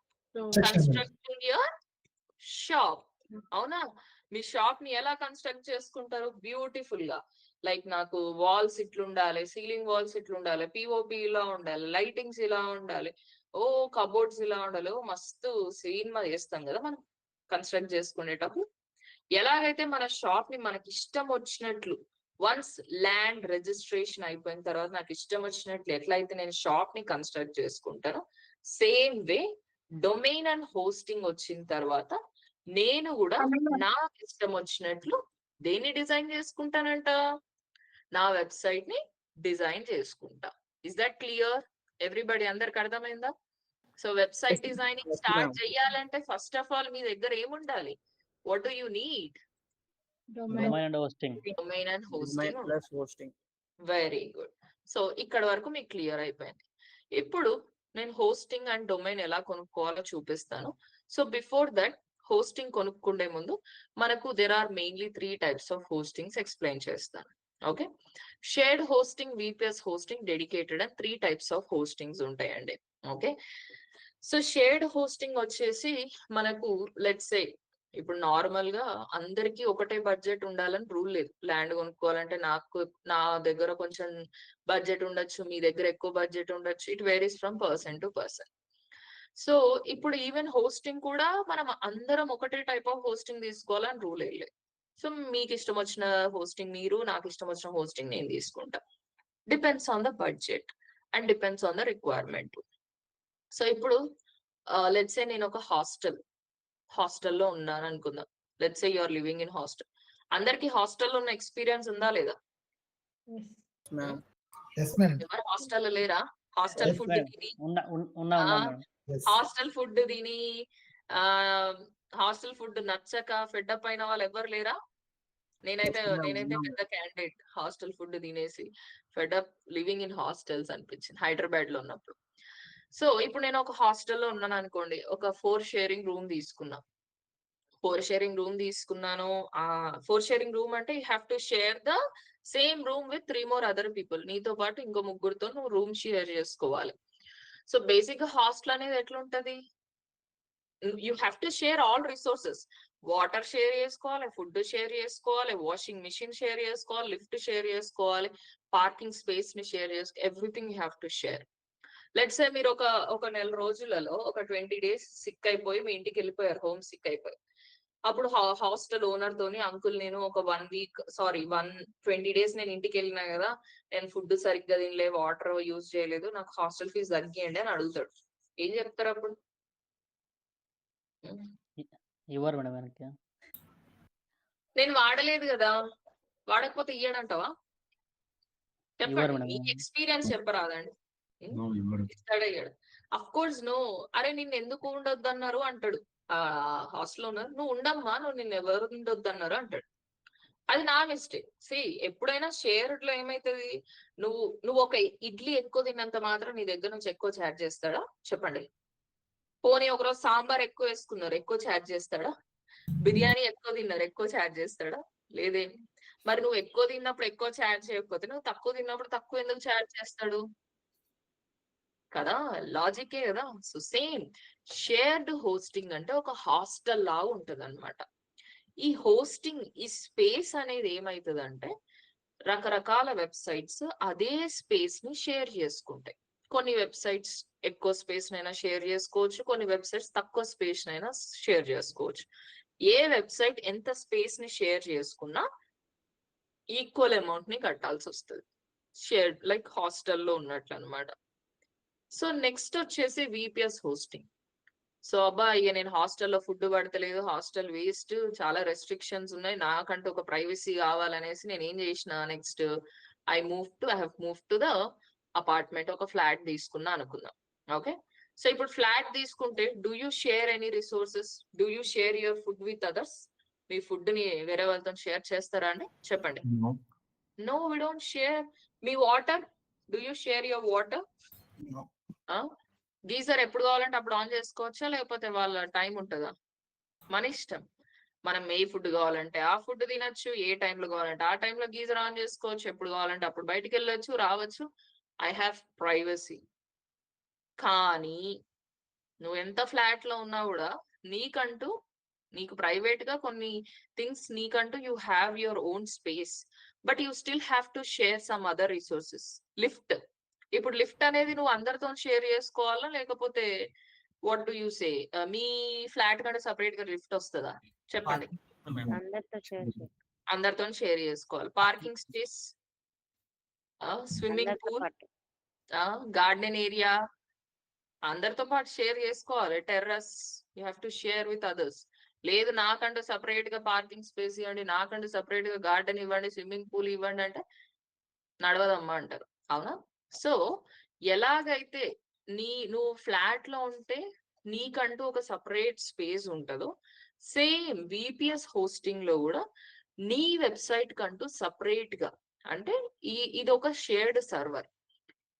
S1: constructing your shop. అవునా? మీ షాప్ ని ఎలా కన్స్ట్రక్ట్ చేసుకుంటారు? బ్యూటిఫుల్ గా, లైక్ నాకు వాల్స్ ఇట్లుండాలి, సీలింగ్ వాల్స్ ఇట్లుండాలి, పిఓపి ఇలా ఉండాలి, లైటింగ్స్ ఇలా ఉండాలి, ఓ కబోర్డ్స్ ఇలా ఉండాలి, ఓ మస్తు సినిమా చేస్తాం కదా మనం కన్స్ట్రక్ట్ చేసుకునేటప్పుడు. ఎలాగైతే మన షాప్ ని మనకి ఇష్టం వచ్చినట్లు, వన్స్ ల్యాండ్ రిజిస్ట్రేషన్ అయిపోయిన తర్వాత నాకు ఇష్టం వచ్చినట్లు ఎట్లయితే నేను షాప్ ని కన్స్ట్రక్ట్ చేసుకుంటానో, same way domain and hosting వచ్చిన తర్వాత నేను కూడా నాకు ఇష్టం వచ్చినట్లు దేన్ని డిజైన్ చేసుకుంటానంట, నా వెబ్సైట్ ని డిజైన్ చేసుకుంటా. Is that clear? ఎవ్రీబడి అందరికి అర్థమైందా? So website designing
S5: Yes,
S1: start
S5: ma'am.
S1: చేయాలంటే ఫస్ట్ ఆఫ్ ఆల్ మీ దగ్గర ఏముండాలి? What do you need?
S2: Domain.
S3: Domain and hosting.
S1: Domain and
S5: Domain
S1: hosting.
S5: plus hosting.
S1: Very good. So ఇక్కడ వరకు మీకు క్లియర్ అయిపోయింది. ఇప్పుడు నేను హోస్టింగ్ అండ్ డొమైన్ ఎలా కొనుక్కోవాలో చూపిస్తాను. సో బిఫోర్ దట్, హోస్టింగ్ కొనుక్కుండే ముందు మనకు there are mainly 3 types of hostings explain చేస్తాను. Okay, shared hosting, VPS hosting, dedicated అని 3 టైప్స్ ఆఫ్ హోస్టింగ్స్ ఉంటాయండి. ఓకే, సో షేర్డ్ హోస్టింగ్ వచ్చేసి మనకు లెట్స్ సే ఇప్పుడు నార్మల్ గా అందరికి ఒకటే బడ్జెట్ ఉండాలని రూల్ లేదు. ల్యాండ్ కొనుక్కోవాలంటే నా దగ్గర కొంచెం బడ్జెట్ ఉండొచ్చు, మీ దగ్గర ఎక్కువ బడ్జెట్ ఉండొచ్చు. It varies from person to person. So ఇప్పుడు ఈవెన్ హోస్టింగ్ కూడా మనం అందరం ఒకటే టైప్ ఆఫ్ హోస్టింగ్ తీసుకోవాలని రూల్ లేదు. సో మీకు ఇష్టం వచ్చిన హోస్టింగ్ మీరు, నాకు ఇష్టం వచ్చిన హోస్టింగ్ నేను తీసుకుంటా. Depends on the budget and depends on the requirement. So ఇప్పుడు లెట్స్ సే నేను ఒక హాస్టల్లో ఉన్నాను అనుకుందాం. Let's say you are living in hostel. అందరికి హాస్టల్లో ఉన్న ఎక్స్పీరియన్స్ ఉందా లేదా?
S2: Yes.
S5: Ma'am.
S6: Yes, madam.
S1: ఎవరు హాస్టల్లో లేరా? Hostel
S6: Yes,
S1: food
S3: madam.
S1: తిని
S3: ఉన్నా మేడం.
S6: Yes.
S1: హాస్టల్ ఫుడ్ తిని హాస్టల్ ఫుడ్ నచ్చక ఫెడ్డప్ అయిన వాళ్ళు ఎవరు లేరా? నేనైతే
S5: Yes, ma'am.
S1: నేనైతే పెద్ద క్యాండిడేట్. హాస్టల్ ఫుడ్ తినేసి ఫెడ్డప్ లివింగ్ ఇన్ హాస్టల్స్ అనిపించింది హైదరాబాద్ లో ఉన్నప్పుడు. సో ఇప్పుడు నేను ఒక హాస్టల్లో ఉన్నాను అనుకోండి, ఒక 4 షేరింగ్ రూమ్ తీసుకున్నా. 4 షేరింగ్ రూమ్ తీసుకున్నాను. 4 షేరింగ్ రూమ్ అంటే you have to share the same room with 3 more other people. నీతో పాటు ఇంకో ముగ్గురుతో నువ్వు రూమ్ షేర్ చేసుకోవాలి. సో బేసిక్ గా హాస్టల్ అనేది ఎట్లా ఉంటది? You have to share all resources. Water share చేసుకోవాలి, ఫుడ్ షేర్ చేసుకోవాలి, వాషింగ్ మిషన్ షేర్ చేసుకోవాలి, లిఫ్ట్ షేర్ చేసుకోవాలి, పార్కింగ్ స్పేస్ ని షేర్ చేసుకో, everything you have to share. Let's say మీరు ఒక నెల రోజులలో ఒక 20 days సిక్ అయిపోయి మీ ఇంటికి వెళ్ళిపోయారు, హోమ్ సిక్ అయిపోయి. అప్పుడు హాస్టల్ ఓనర్ తోని, అంకుల్ నేను ఒక 20 days నేను ఇంటికి వెళ్ళినా కదా, నేను ఫుడ్ సరిగ్గా తినలే, వాటర్ యూజ్ చేయలేదు, నాకు హాస్టల్ ఫీజు తగ్గియండి అని అడుగుతాడు. ఏం చెప్తారు అప్పుడు?
S3: ఇవ్వరు మేడం వెనక్కి.
S1: నేను వాడలేదు కదా, వాడకపోతే ఇయ్యడంటావా?
S3: ఇవ్వరు
S1: చెప్పండి,
S3: మేడం.
S1: మీ ఎక్స్పీరియన్స్ చెప్పరాదండి. ఇస్తాడా ఇయ్యడు? Of course no. అరే నిన్ను ఎందుకు ఉండొద్దు అన్నారు అంటాడు హాస్టల్ ఓనర్. నువ్వు ఉండమ్మా, నువ్వు నిన్ను ఎవరు ఉండొద్దు అన్నారు అంటాడు. అది నా మిస్టేక్. ఎప్పుడైనా షేర్డ్ లో ఏమైతుంది, నువ్వు ఒక ఇడ్లీ ఎక్కువ తిన్నంత మాత్రం నీ దగ్గర నుంచి ఎక్కువ ఛార్జ్ చేస్తాడా? చెప్పండి. పోనీ ఒకరోజు సాంబార్ ఎక్కువ వేసుకున్నారు, ఎక్కువ ఛార్జ్ చేస్తాడా? బిర్యానీ ఎక్కువ తిన్నారు, ఎక్కువ ఛార్జ్ చేస్తాడా? లేదే. మరి నువ్వు ఎక్కువ తిన్నప్పుడు ఎక్కువ ఛార్జ్ చేయకపోతే నువ్వు తక్కువ తిన్నప్పుడు తక్కువ ఎందుకు ఛార్జ్ చేస్తాడు కదా? లాజికే కదా. సో సేమ్ షేర్డ్ హోస్టింగ్ అంటే ఒక హాస్టల్ లాగా ఉంటది అనమాట. ఈ హోస్టింగ్, ఈ స్పేస్ అనేది ఏమైతుందంటే రకరకాల వెబ్సైట్స్ అదే స్పేస్ ని షేర్ చేసుకుంటాయి. కొన్ని వెబ్సైట్స్ ఎక్కువ స్పేస్ నైనా షేర్ చేసుకోవచ్చు, కొన్ని వెబ్సైట్స్ తక్కువ స్పేస్ నైనా షేర్ చేసుకోవచ్చు. ఏ వెబ్సైట్ ఎంత స్పేస్ ని షేర్ చేసుకున్నా ఈక్వల్ అమౌంట్ ని కట్టాల్సి వస్తుంది, షేర్ లైక్ హాస్టల్లో ఉన్నట్లు అనమాట. సో నెక్స్ట్ వచ్చేసి విపిఎస్ హోస్టింగ్. సో అబ్బా ఇక నేను హాస్టల్లో ఫుడ్ పడతలేదు, హాస్టల్ వేస్ట్, చాలా రెస్ట్రిక్షన్స్ ఉన్నాయి, నాకంటూ ఒక ప్రైవసీ కావాలనేసి నేను ఏం చేసిన, next I have move to the apartment. ఒక ఫ్లాట్ తీసుకున్నా అనుకుందాం. ఓకే, సో ఇప్పుడు ఫ్లాట్ తీసుకుంటే do you share any resources? Do you share your food with others? మీ ఫుడ్ ని వేరే వాళ్ళతో షేర్ చేస్తారా అండి? చెప్పండి. No, we don't share. మీ water, do you share your water? Geyser ఎప్పుడు కావాలంటే అప్పుడు ఆన్ చేసుకోవచ్చా, లేకపోతే వాళ్ళ టైం ఉంటుందా? మన ఇష్టం. మనం ఏ ఫుడ్ కావాలంటే ఆ ఫుడ్ తినొచ్చు, ఏ టైంలో కావాలంటే ఆ టైంలో గీజర్ ఆన్ చేసుకోవచ్చు, ఎప్పుడు కావాలంటే అప్పుడు బయటికి వెళ్ళొచ్చు, రావచ్చు. I have privacy. కానీ నువ్వు ఎంత ఫ్లాట్ లో ఉన్నా కూడా నీకు ప్రైవేట్ గా కొన్ని థింగ్స్ నీకంటూ you have your own space, but you still have to share some other resources. Lift, ఇప్పుడు లిఫ్ట్ అనేది నువ్వు అందరితో షేర్ చేసుకోవాలా, లేకపోతే what do you say, me flat కంటే సపరేట్ గా లిఫ్ట్ వస్తుందా? చెప్పండి.
S4: అందరితో షేర్ చేయి.
S1: అందరితో షేర్ చేసుకోవాలి. పార్కింగ్ స్పేస్, స్విమ్మింగ్
S4: అందరితో
S1: పూల్,
S4: పాటు.
S1: గార్డెన్ ఏరియా, అందరితో పాటు షేర్ చేసుకోవాలి. Terrace you have to share with others. లేదు నాకంటూ సపరేట్ గా పార్కింగ్ స్పేస్ ఇవ్వండి, నాకంటూ సపరేట్ గా గార్డెన్ ఇవ్వండి, స్విమ్మింగ్ పూల్ ఇవ్వండి అంటే నడవదమ్మా అంటారు. అవునా? సో ఎలాగైతే నువ్వు ఫ్లాట్ లో ఉంటే నీకంటూ ఒక సపరేట్ స్పేస్ ఉంటుందో, సేమ్ విపిఎస్ హోస్టింగ్ లో కూడా నీ వెబ్సైట్ కంటూ సపరేట్ గా, అంటే ఇది ఒక షేర్డ్ సర్వర్.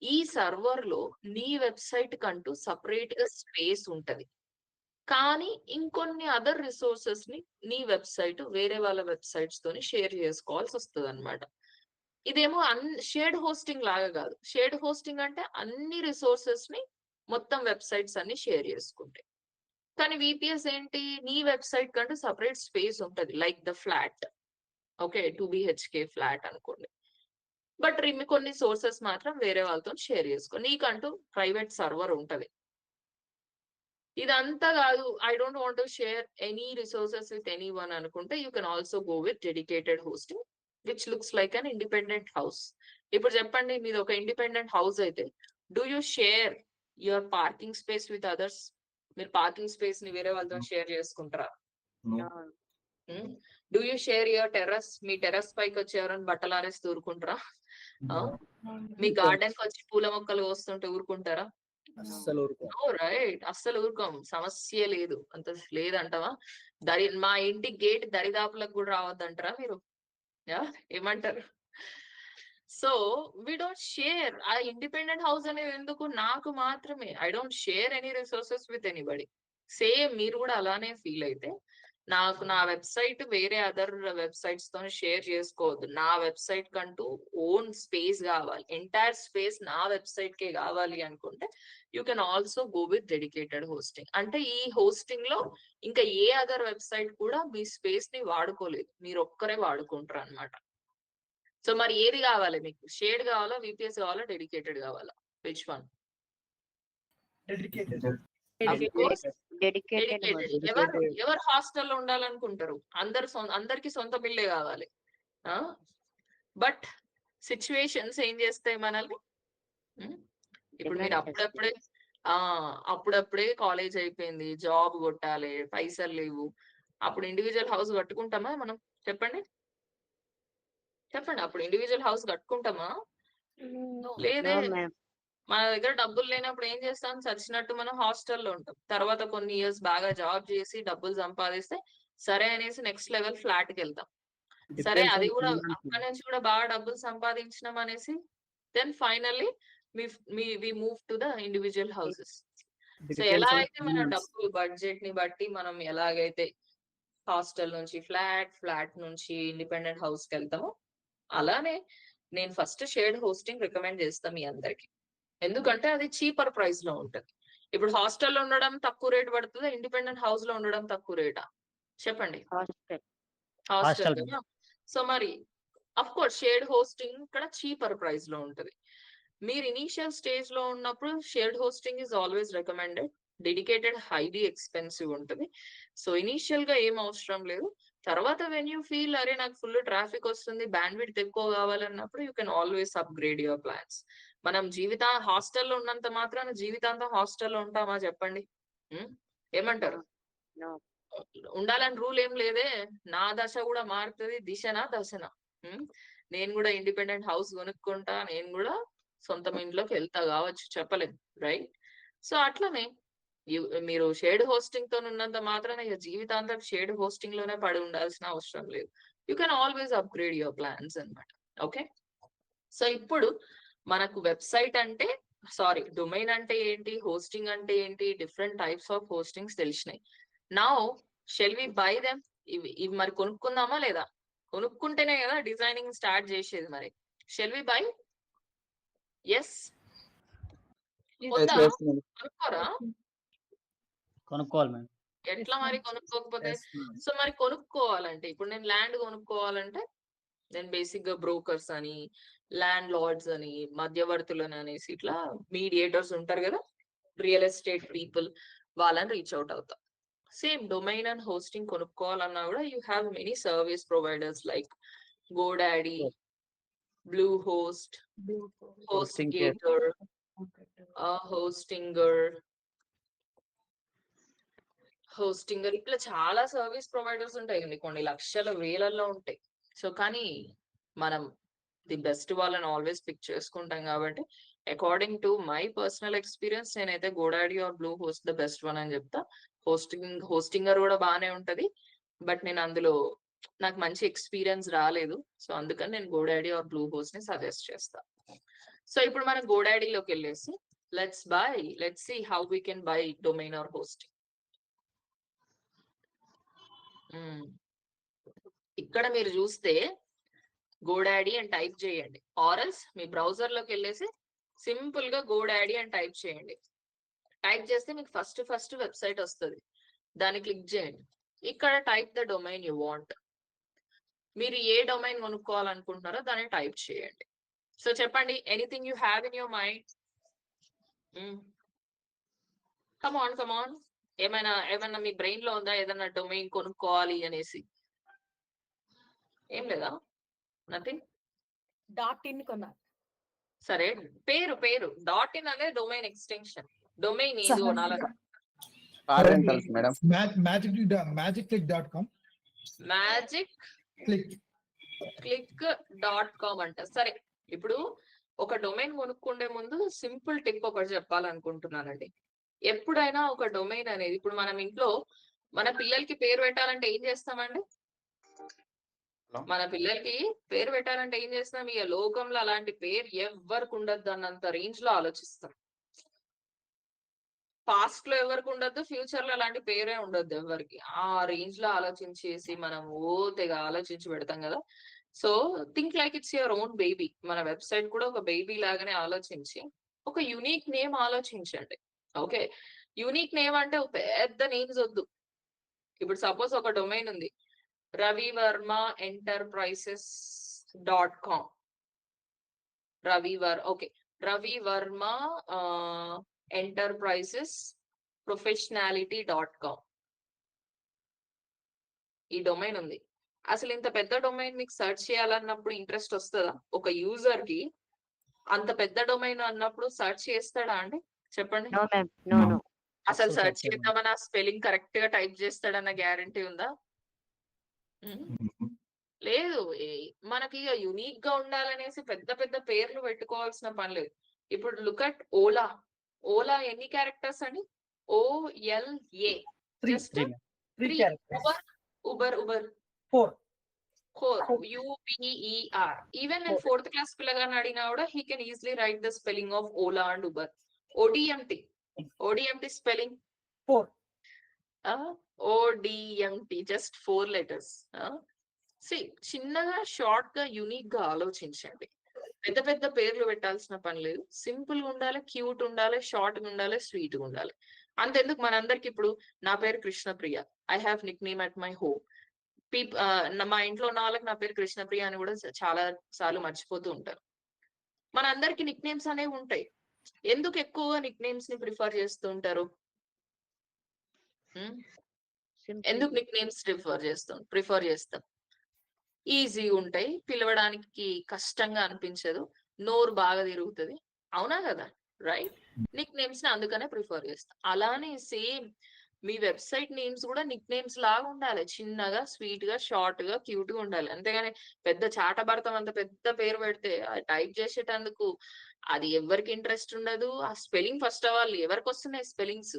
S1: ఈ సర్వర్ లో నీ వెబ్సైట్ కంటూ సపరేట్ గా స్పేస్ ఉంటది. కానీ ఇంకొన్ని అదర్ రిసోర్సెస్ ని నీ వెబ్సైట్ వేరే వాళ్ళ వెబ్సైట్స్ తోని షేర్ చేసుకోవాల్సి వస్తుంది అనమాట. ఇదేమో షేర్డ్ హోస్టింగ్ లాగా కాదు. షేర్డ్ హోస్టింగ్ అంటే అన్ని రిసోర్సెస్ ని మొత్తం వెబ్సైట్స్ అన్ని షేర్ చేసుకుంటాయి. కానీ విపిఎస్ ఏంటి, నీ వెబ్సైట్ కంటూ సపరేట్ స్పేస్ ఉంటది, like the flat. Okay, 2 BHK flat అనుకోండి. బట్ కొన్ని సోర్సెస్ మాత్రం వేరే వాళ్ళతో షేర్ చేసుకో, నీకంటూ ప్రైవేట్ సర్వర్ ఉంటది. ఇదంతా కాదు, I don't want to share any resources with any one అనుకుంటే you can also go with dedicated hosting which looks like an independent house. ఇప్పుడు చెప్పండి, మీది ఒక ఇండిపెండెంట్ హౌస్ అయితే do you share your parking space with others? మీరు పార్కింగ్ స్పేస్ ని వేరే వాళ్ళతో షేర్ చేసుకుంటారా? Do you share your terrace? మీ టెర్రస్ పైకి వచ్చి ఎవరైనా బట్టలు ఆరేసి ఊరుకుంటారా? మీ గార్డెన్ కి వచ్చి పూల మొక్కలు వస్తుంటే ఊరుకుంటారా?
S5: అస్సలు ఊరుకో.
S1: రైట్, అస్సలు ఊరుకోం. సమస్య లేదు, అంత లేదంటావా? మా ఇంటి గేట్ దరిదాపులకు కూడా రావద్దంటారా మీరు? ఏమంటారు? So we don't share. ఆ ఇండిపెండెంట్ హౌస్ అనేది ఎందుకు? నాకు మాత్రమే. I don't share any resources with anybody. Same మీరు కూడా అలానే ఫీల్ అయితే, నాకు నా వెబ్సైట్ వేరే అదర్ వెబ్సైట్స్ తో షేర్ చేసుకోవద్దు, నా వెబ్సైట్ కంటూ ఓన్ స్పేస్ కావాలి, ఎంటైర్ స్పేస్ నా వెబ్సైట్ కే కావాలి అనుకుంటే you can also go with dedicated hosting. అంటే ఈ హోస్టింగ్ లో ఇంకా ఏ అదర్ వెబ్సైట్ కూడా మీ స్పేస్ ని వాడుకోలేదు, మీరు ఒక్కరే వాడుకుంటారు అనమాట. సో మరి ఏది కావాలి మీకు? షేడ్ కావాలా, విపిఎస్ కావాలా, డెడికేటెడ్ కావాలా? Which one?
S4: డెడికేటెడ్
S1: ఎవరు హాస్టల్లో ఉండాలనుకుంటారు? అందరికి సొంత బిల్డే కావాలి. బట్ సిచ్యువేషన్స్ ఏం చేస్తాయి మనల్ని? ఇప్పుడు మీరు అప్పుడప్పుడే కాలేజ్ అయిపోయింది, జాబ్ కొట్టాలి, పైసలు లేవు, అప్పుడు ఇండివిజువల్ హౌస్ కట్టుకుంటామా మనం? చెప్పండి. అప్పుడు ఇండివిజువల్ హౌస్ కట్టుకుంటామా? లేదే. మన దగ్గర డబ్బులు లేనప్పుడు ఏం చేస్తాం? చచ్చినట్టు మనం హాస్టల్లో ఉంటాం. తర్వాత కొన్ని ఇయర్స్ బాగా జాబ్ చేసి డబ్బులు సంపాదిస్తే సరే అనేసి నెక్స్ట్ లెవెల్ ఫ్లాట్ కి వెళ్తాం. సరే, అది కూడా అక్కడి నుంచి కూడా బాగా డబ్బులు సంపాదించినాం అనేసి then finally we move to the individual houses. So ఎలా అయితే మన డబ్బులు బడ్జెట్ ని బట్టి మనం ఎలాగైతే హాస్టల్ నుంచి ఫ్లాట్ నుంచి ఇండిపెండెంట్ హౌస్ కి వెళ్తామో, అలానే నేను ఫస్ట్ షేర్డ్ హోస్టింగ్ రికమెండ్ చేస్తాను మీ అందరికి. ఎందుకంటే అది చీపర్ ప్రైస్ లో ఉంటుంది. ఇప్పుడు హాస్టల్లో ఉండడం తక్కువ రేట్ పడుతుందా, ఇండిపెండెంట్ హౌస్ లో ఉండడం తక్కువ రేటా? చెప్పండి. హాస్టల్ కదా. సో మరి అఫ్ కోర్స్ షేర్డ్ హోస్టింగ్ ఇక్కడ చీపర్ ప్రైస్ లో ఉంటుంది. మీరు ఇనీషియల్ స్టేజ్ లో ఉన్నప్పుడు shared hosting is always recommended. Dedicated highly expensive ఉంటుంది. సో ఇనీషియల్ గా ఏం అవసరం లేదు. తర్వాత వెన్ యూ ఫీల్ అరే నాకు ఫుల్ ట్రాఫిక్ వస్తుంది, బ్యాండ్విడ్త్ ఎక్కువ కావాలన్నప్పుడు you can always upgrade your plans. మనం హాస్టల్లో ఉన్నంత మాత్రాన జీవితాంతం హాస్టల్లో ఉంటామా చెప్పండి? ఏమంటారు? ఉండాలని రూల్ ఏం లేదే. నా దశ కూడా మారుతుంది, దిశనా దశనా. నేను కూడా ఇండిపెండెంట్ హౌస్ కొనుక్కుంటా, నేను కూడా సొంతం ఇంట్లోకి వెళ్తా కావచ్చు, చెప్పలేదు. రైట్? సో అట్లనే మీరు షేర్డ్ హోస్టింగ్ తో ఉన్నంత మాత్రాన ఇక జీవితాంతం షేర్డ్ హోస్టింగ్ లోనే పడి ఉండాల్సిన అవసరం లేదు. You can always upgrade your plans అన్నమాట. ఓకే, సో ఇప్పుడు మనకు వెబ్సైట్ అంటే డొమైన్ అంటే ఏంటి, హోస్టింగ్ అంటే ఏంటి, డిఫరెంట్ టైప్స్ ఆఫ్ హోస్టింగ్స్ తెలిసినాయి. Now shall we buy them? ఇవి మరి కొనుక్కుందామా లేదా? కొనుక్కుంటేనే కదా డిజైనింగ్ స్టార్ట్ చేసేది. మరి షెల్ వి బై? ఎస్, కొనుక్కోరా?
S3: కొనుక్కోవాలి మేడం.
S1: ఎట్లా మరి కొనుక్కోకపోతే? సో మరి కొనుక్కోవాలంటే, ఇప్పుడు నేను ల్యాండ్ కొనుక్కోవాలంటే నేను బేసిక్ గా బ్రోకర్స్ అని, ల్యాండ్ లార్డ్స్ అని, మధ్యవర్తులని అనేసి ఇట్లా మీడియేటర్స్ ఉంటారు కదా, రియల్ ఎస్టేట్ పీపుల్, వాళ్ళని రీచ్ అవుట్ అవుతా. సేమ్ డొమైన్ అండ్ హోస్టింగ్ కొనుక్కోవాలన్నా కూడా you have many service providers like GoDaddy, blue host, Hostinger, hosting ఇట్లా చాలా సర్వీస్ ప్రొవైడర్స్ ఉంటాయండి, కొన్ని లక్షల వేలల్లో ఉంటాయి. సో కానీ మనం ది బెస్ట్ వాళ్ళని ఆల్వేస్ పిక్ చేసుకుంటాం కాబట్టి according to my personal experience నేనైతే GoDaddy or Bluehost the best one అని చెప్తా. హోస్టింగర్ కూడా బాగానే ఉంటది, బట్ నేను అందులో నాకు మంచి ఎక్స్పీరియన్స్ రాలేదు. సో అందుకని నేను గోడాడీ ఆర్ బ్లూ హోస్ట్ ని సజెస్ట్ చేస్తా. సో ఇప్పుడు మనం గోడాడీలోకి వెళ్ళేసి let's see how we can buy domain or hosting. ఇక్కడ మీరు చూస్తే గోడాడీ అని టైప్ చేయండి, ఆర్ఎల్స్ మీ బ్రౌజర్ లోకి వెళ్ళేసి సింపుల్ గా గోడాడీ అని టైప్ చేయండి. టైప్ చేస్తే మీకు ఫస్ట్ వెబ్సైట్ వస్తుంది, దాన్ని క్లిక్ చేయండి. ఇక్కడ type the domain you want. మీరు ఏ డొమైన్ కొనుక్కోవాలనుకుంటున్నారో దాన్ని టైప్ చేయండి. సో చెప్పండి, anything you have in your mind. Come on ఏమైనా మీ బ్రెయిన్ లో ఉందా ఏదైనా డొమైన్ కొనుక్కోవాలి అనేసి? ఏం లేదా? నథింగ్.
S2: .in కొన్నా.
S1: సరే, పేరు .in అనేది డొమైన్ ఎక్స్టెన్షన్. డొమైన్ ఏదో కొనాలని
S6: మేడం magiclick.com
S1: magiclick.com అంట. సరే, ఇప్పుడు ఒక డొమైన్ కొనుక్కుండే ముందు సింపుల్ టిప్ ఒకటి చెప్పాలనుకుంటున్నానండి. ఎప్పుడైనా ఒక డొమైన్ అనేది, ఇప్పుడు మనం ఇంట్లో మన పిల్లలకి పేరు పెట్టాలంటే ఏం చేస్తామండి? మన పిల్లలకి పేరు పెట్టాలంటే ఏం చేస్తాం? ఇక లోకంలో అలాంటి పేరు ఎవరికి ఉండద్దు అన్నంత రేంజ్ లో ఆలోచిస్తాం. పాస్ట్ లో ఎవరికి ఉండద్దు, ఫ్యూచర్ లో అలాంటి పేరే ఉండద్దు ఎవరికి. ఆ రేంజ్ లో ఆలోచించేసి మనం తెగ ఆలోచించి పెడతాం కదా. So think like it's your own baby. మన వెబ్సైట్ కూడా ఒక బేబీ లాగానే ఆలోచించి ఒక యునిక్ నేమ్ ఆలోచించండి. ఓకే, యునిక్ నేమ్ అంటే ఒక పెద్ద నేమ్స్ వద్దు. ఇప్పుడు సపోజ్ ఒక డొమైన్ ఉంది, ravivarmaenterprises.com. ravivarma enterprises professionality.com. ఈ డొమైన్ ఉంది. అసలు ఇంత పెద్ద డొమైన్ మీకు సెర్చ్ చేయాలన్నప్పుడు ఇంట్రెస్ట్ వస్తుందా? ఒక యూజర్ కి అంత పెద్ద డొమైన్ అన్నప్పుడు సెర్చ్ చేస్తాడా అండి? చెప్పండి. అసలు సెర్చ్ చేద్దామని ఆ స్పెల్లింగ్ కరెక్ట్ గా టైప్ చేస్తాడన్న గ్యారంటీ ఉందా? లేదు. మనకి యునిక్ గా ఉండాలనేసి పెద్ద పెద్ద పేర్లు పెట్టుకోవాల్సిన పని లేదు. ఇప్పుడు లుక్ అట్ ఓలా ఎన్ని క్యారెక్టర్స్ అండి? OLA. Just 3. Uber 4. UBER. Even నేను 4th క్లాస్ పిల్లగాని అడిగినా కూడా he can easily right the spelling of Ola and Uber. ODMT spelling 4. ODMT just 4 letters. చిన్నగా షార్ట్ గా యూనిక్ గా ఆలోచించండి. పెద్ద పెద్ద పేర్లు పెట్టాల్సిన పని లేదు. సింపుల్ గా ఉండాలి, క్యూట్ ఉండాలి, షార్ట్ గా ఉండాలి, స్వీట్ గా ఉండాలి. అంతెందుకు, మనందరికి ఇప్పుడు నా పేరు Krishnapriya, I have Nick name at my home. మా ఇంట్లో ఉన్న వాళ్ళకి నా పేరు కృష్ణప్రియ అని కూడా చాలా సార్లు మర్చిపోతూ ఉంటారు. మనందరికి నిక్ నేమ్స్ అనేవి ఉంటాయి. ఎందుకు ఎక్కువగా నిక్ నేమ్స్ ని ప్రిఫర్ చేస్తూ ఉంటారు? ఎందుకు నిక్ నేమ్స్ ప్రిఫర్ చేస్తాం? ఈజీ ఉంటాయి, పిలవడానికి కష్టంగా అనిపించదు, నోరు బాగా తిరుగుతుంది, అవునా కదా? రైట్. నిక్ నేమ్స్ ని అందుకనే ప్రిఫర్ చేస్తాం. అలానే సేమ్ మీ వెబ్సైట్ నేమ్స్ కూడా నిక్ నేమ్స్ లాగా ఉండాలి. చిన్నగా, స్వీట్ గా, షార్ట్ గా, క్యూట్ గా ఉండాలి. అంతేగాని పెద్ద చాటభర్తం అంత పెద్ద పేరు పెడితే టైప్ చేసేటందుకు అది ఎవరికి ఇంట్రెస్ట్ ఉండదు. ఆ స్పెల్లింగ్ ఫస్ట్ ఆఫ్ ఆల్ ఎవరికి వస్తున్నాయి స్పెల్లింగ్స్?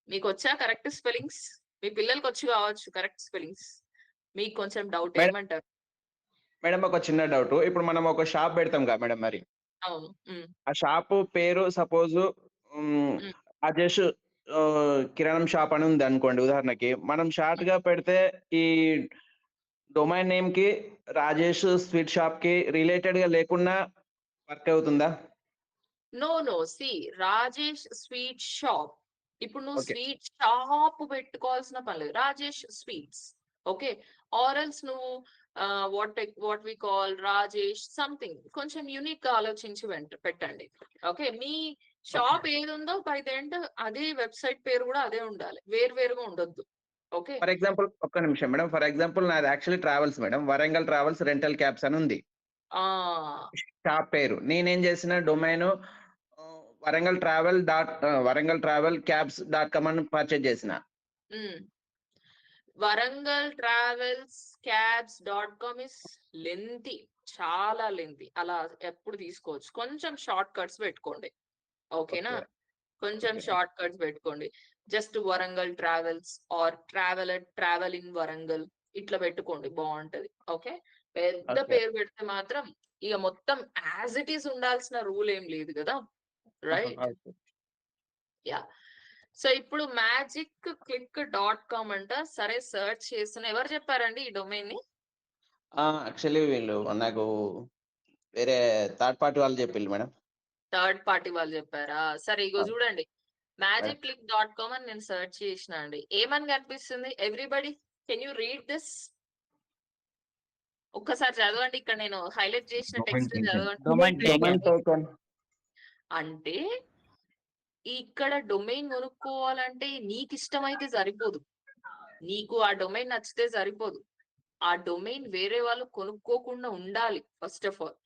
S1: మీకు వచ్చా కరెక్ట్ స్పెల్లింగ్స్? మీ పిల్లలకి వచ్చి కావచ్చు కరెక్ట్ స్పెల్లింగ్స్. మీకు కొంచెం డౌట్, ఏమంటారు
S8: మేడం? ఒక చిన్న డౌట్. ఇప్పుడు మనం ఒక షాప్ పెడతాం కదా మేడం, మరి
S1: అవును.
S8: ఆ షాప్ పేరు సపోజ్ రాజేష్ కిరాణం షాప్ అని ఉంది అనుకోండి ఉదాహరణకి. మనం షార్ట్ గా పెడితే ఈ డొమైన్ నేమ్ కి రాజేష్ స్వీట్ షాప్ కి రిలేటెడ్ గా లేకుండా వర్క్ అవుతుందా?
S1: No see Rajesh sweet shop. ఇప్పుడు నువ్వు
S8: Okay.
S1: స్వీట్ షాప్ పెట్టుకోవాల్సిన పని లేదు, రాజేష్ స్వీట్స్. ఓకే, ఆర్ఎల్స్ నువ్వు what we call Rajesh something, కొంచెం యూనిక్ గా ఆలోచించి పెట్టండి. ఓకే, మీ షాప్ ఏది ఉందో బై ద ఎండ్ అదే వెబ్సైట్ పేరు కూడా అదే ఉండాలి, వేరువేరుగా ఉండొద్దు. ఓకే,
S8: ఫర్ ఎగ్జాంపుల్ ఒక్క నిమిషం మేడం. ఫర్ ఎగ్జాంపుల్ నాది actually travels madam, Warangal travels rental cabs అని ఉంది షాప్ పేరు. నేనేం చేసిన డొమైన్ warangaltravel.cabs.com అని పర్చేజ్ చేసిన.
S1: warangaltravelscabs.com ఇస్ లెంతీ, చాలా లెంతీ. అలా ఎప్పుడు తీసుకోవచ్చు. కొంచెం షార్ట్ కట్స్ పెట్టుకోండి, ఓకేనా?
S8: Okay.
S1: కొంచెం
S8: Okay.
S1: షార్ట్ కట్స్ పెట్టుకోండి. Just Warangal travels or travel in Warangal ఇట్లా పెట్టుకోండి, బాగుంటది. ఓకే, పెద్ద
S8: Okay.
S1: పేరు పెడితే మాత్రం ఇక మొత్తం యాజ్ ఇట్ ఈస్ ఉండాల్సిన రూల్ ఏం లేదు కదా, రైట్?
S8: Okay.
S1: యా. సో ఇప్పుడు magicClick.com అంట. సరే, సెర్చ్ చేస్తున్నా. ఎవరు చెప్పారండి ఈ డొమైన్ ని?
S8: యాక్చువల్లీ వీళ్ళు నాకు వేరే థర్డ్ పార్టీ వాళ్ళు చెప్పిల్లు మేడం.
S1: థర్డ్ పార్టీ వాళ్ళు చెప్పారా? సరే, ఇగో
S8: ఆ.
S1: చూడండి, magicClick.com అని నేను సెర్చ్ చేసిన అండి. ఏమని కనిపిస్తుంది? Everybody can you read this? ఒక్కసారి చదవండి. ఇక్కడ నేను హైలైట్ చేసిన
S7: Domain
S1: టెక్స్ట్
S7: token.
S1: చదవండి.
S3: Domain taken.
S1: అంటే ఇక్కడ డొమైన్ కొనుక్కోవాలంటే నీకు ఇష్టమైతే సరిపోదు, నీకు ఆ డొమైన్ నచ్చితే సరిపోదు. ఆ డొమైన్ వేరే వాళ్ళు కొనుక్కోకుండా ఉండాలి ఫస్ట్ ఆఫ్ ఆల్.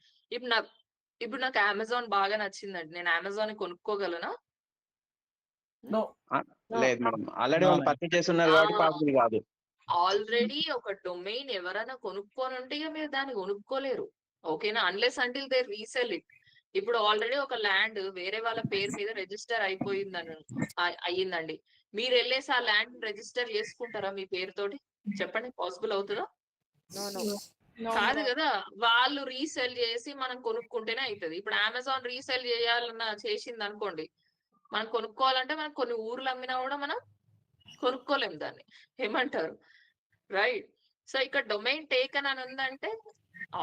S1: ఇప్పుడు నాకు అమెజాన్ బాగా నచ్చిందండి, నేను అమెజాన్ కొనుక్కోగలనా?
S8: లేదు మేడం, ఆల్రెడీ వాళ్ళు
S3: No,
S8: పర్చేజ్ చేస్తున్నారు కాబట్టి పాసిబుల్ కాదు.
S1: ఆల్రెడీ ఒక డొమైన్ ఎవరైనా కొనుక్కొని ఉంటే ఇక మీరు దాన్ని కొనుక్కోలేరు, ఓకేనా? Unless until they resell it. ఇప్పుడు ఆల్రెడీ ఒక ల్యాండ్ వేరే వాళ్ళ పేరు మీద రిజిస్టర్ అయ్యిందండి. మీరు వెళ్ళేసి ఆ ల్యాండ్ రిజిస్టర్ చేసుకుంటారా మీ పేరుతోటి? చెప్పండి, పాసిబుల్ అవుతుందా?
S4: No, no.
S1: కాదు కదా. వాళ్ళు రీసెల్ చేసి మనం కొనుక్కుంటేనే అవుతుంది. ఇప్పుడు అమెజాన్ రీసెల్ చేసింది అనుకోండి, మనం కొనుక్కోవాలంటే మనం కొన్ని ఊర్లు అమ్మినా కూడా మనం కొనుక్కోలేం దాన్ని. ఏమంటారు? రైట్. సో ఇక్కడ డొమైన్ టేకన్ అని ఉందంటే